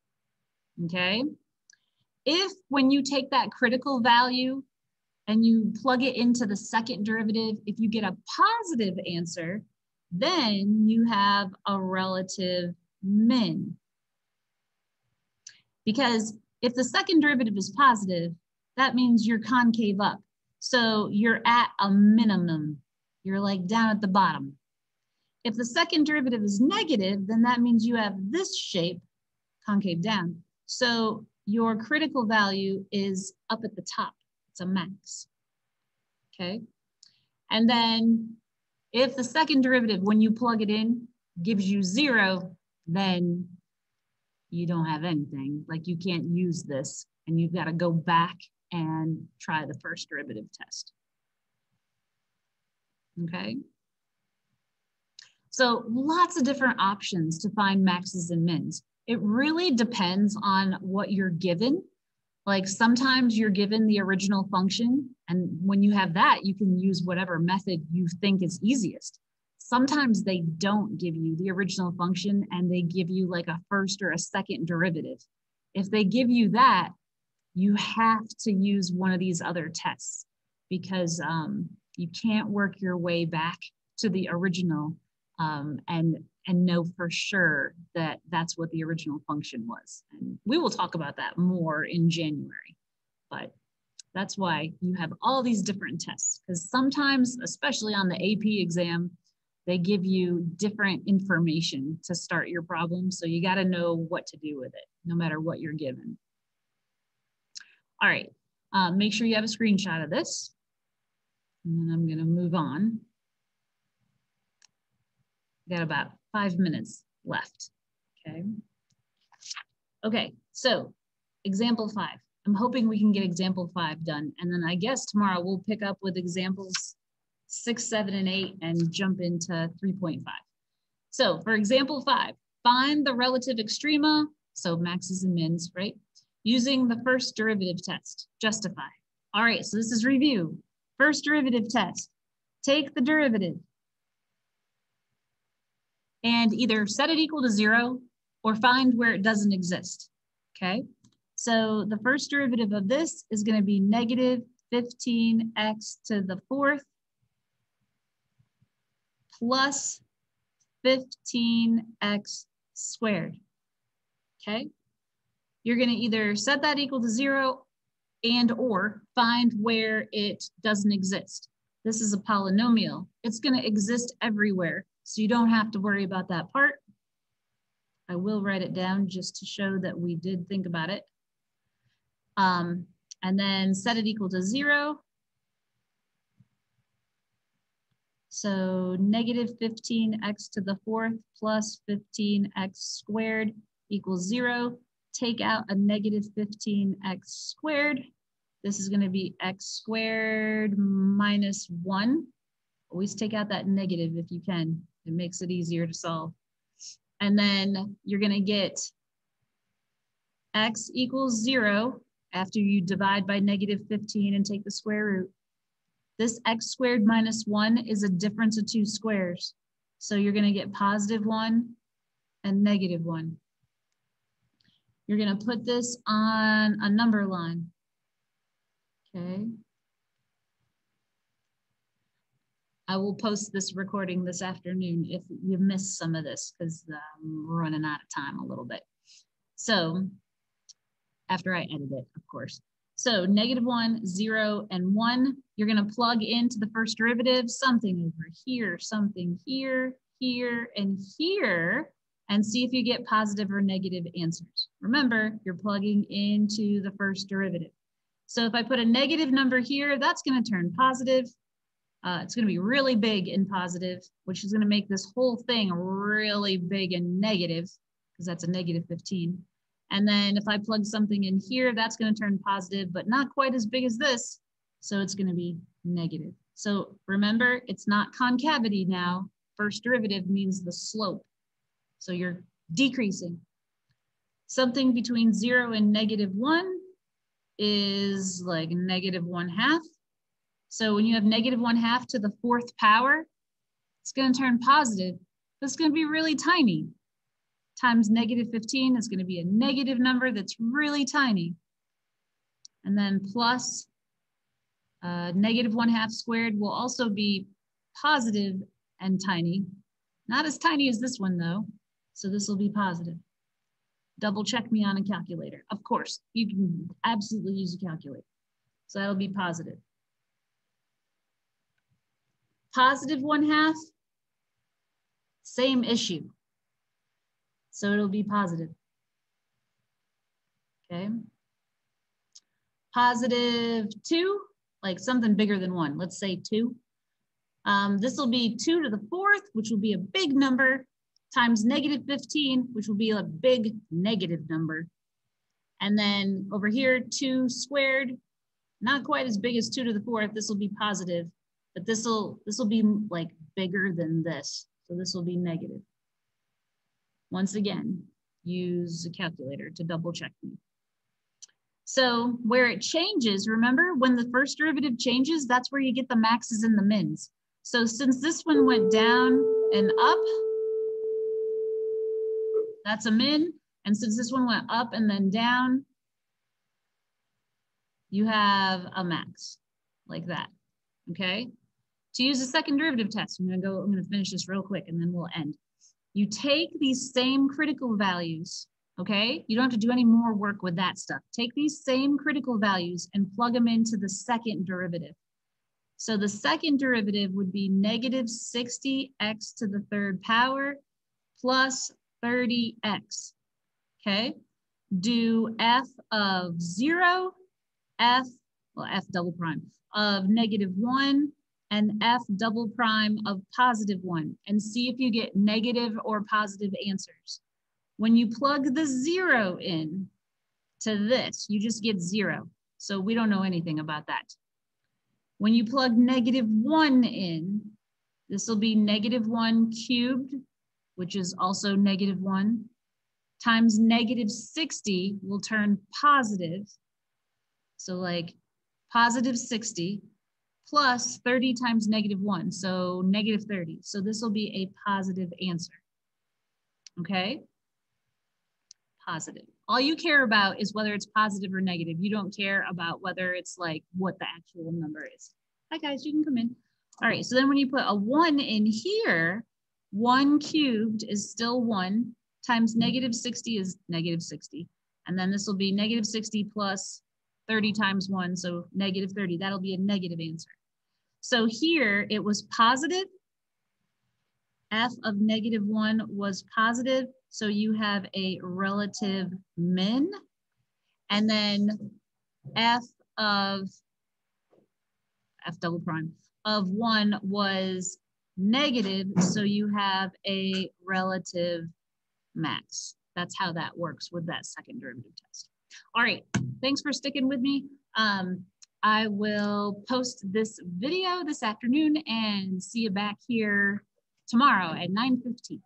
okay? If when you take that critical value and you plug it into the second derivative, if you get a positive answer, then you have a relative min. Because if the second derivative is positive, that means you're concave up. So you're at a minimum. You're like down at the bottom. If the second derivative is negative, then that means you have this shape, concave down. So your critical value is up at the top. It's a max, okay? And then if the second derivative, when you plug it in, gives you 0, then you don't have anything. Like you can't use this and you've got to go back and try the first derivative test. Okay. So lots of different options to find maxes and mins. It really depends on what you're given. Like sometimes you're given the original function, and when you have that, you can use whatever method you think is easiest. Sometimes they don't give you the original function and they give you like a first or a second derivative. If they give you that, you have to use one of these other tests because you can't work your way back to the original and know for sure that that's what the original function was. And we will talk about that more in January, but that's why you have all these different tests, because sometimes, especially on the AP exam, they give you different information to start your problem. So you got to know what to do with it, no matter what you're given. All right, make sure you have a screenshot of this. And then I'm gonna move on. Got about 5 minutes left, okay? Okay, so example 5. I'm hoping we can get example 5 done. And then I guess tomorrow we'll pick up with examples 6, 7, and 8 and jump into 3.5. So for example 5, find the relative extrema, so maxes and mins, right? Using the first derivative test, justify. All right, so this is review. First derivative test, take the derivative and either set it equal to 0 or find where it doesn't exist, okay? So the first derivative of this is going to be negative 15x to the 4th plus 15x squared, okay? You're going to either set that equal to 0 and or find where it doesn't exist. This is a polynomial. It's going to exist everywhere, so you don't have to worry about that part. I will write it down just to show that we did think about it. And then set it equal to 0. So negative 15x to the 4th plus 15x squared equals 0. Take out a negative 15x squared. This is going to be x squared minus 1. Always take out that negative if you can. It makes it easier to solve. And then you're going to get x equals 0 after you divide by negative 15 and take the square root. This x squared minus 1 is a difference of 2 squares. So you're going to get positive 1 and negative 1. You're going to put this on a number line. Okay. I will post this recording this afternoon if you missed some of this because I'm running out of time a little bit. So after I edit it, of course. So negative 1, 0, and 1, you're going to plug into the first derivative, something over here, something here, here, and here, and see if you get positive or negative answers. Remember, you're plugging into the first derivative. So if I put a negative number here, that's going to turn positive. It's going to be really big in positive, which is going to make this whole thing really big and negative, because that's a negative 15. And then if I plug something in here, that's going to turn positive, but not quite as big as this. So it's going to be negative. So remember, it's not concavity now. First derivative means the slope. So you're decreasing. Something between 0 and negative 1 is like negative 1/2. So when you have negative 1/2 to the 4th power, it's going to turn positive. It's going to be really tiny. Times negative 15 is going to be a negative number that's really tiny. And then plus negative 1/2 squared will also be positive and tiny. Not as tiny as this one though. So this will be positive. Double check me on a calculator. Of course, you can absolutely use a calculator. So that'll be positive. Positive 1/2, same issue. So it'll be positive, okay? Positive 2, like something bigger than 1, let's say 2. This will be 2 to the 4th, which will be a big number, times negative 15, which will be a big negative number. And then over here, 2 squared, not quite as big as 2 to the 4th, this will be positive, but this will be like bigger than this. So this will be negative. Once again, use a calculator to double check me. So where it changes, remember when the first derivative changes, that's where you get the maxes and the mins. So since this one went down and up, that's a min. And since this one went up and then down, you have a max like that, okay? To use the second derivative test, I'm gonna finish this real quick and then we'll end. You take these same critical values, okay? You don't have to do any more work with that stuff. Take these same critical values and plug them into the second derivative. So the second derivative would be negative 60x to the 3rd power plus 30x, okay? Do f of 0, f double prime, of negative 1, and f double prime of positive 1 and see if you get negative or positive answers. When you plug the 0 in to this, you just get 0. So we don't know anything about that. When you plug negative 1 in, this will be negative 1 cubed, which is also negative 1, times negative 60 will turn positive. So like positive 60 plus 30 times negative 1, so negative 30. So this will be a positive answer, okay? Positive. All you care about is whether it's positive or negative. You don't care about whether it's like what the actual number is. Hi guys, you can come in. All right, so then when you put a 1 in here, 1 cubed is still 1 times negative 60 is negative 60. And then this will be negative 60 plus 30 times 1, so negative 30. That'll be a negative answer. So here it was positive. F of negative 1 was positive. So you have a relative min. And then F double prime of 1 was negative. So you have a relative max. That's how that works with that second derivative test. All right, thanks for sticking with me. I will post this video this afternoon and see you back here tomorrow at 9:15.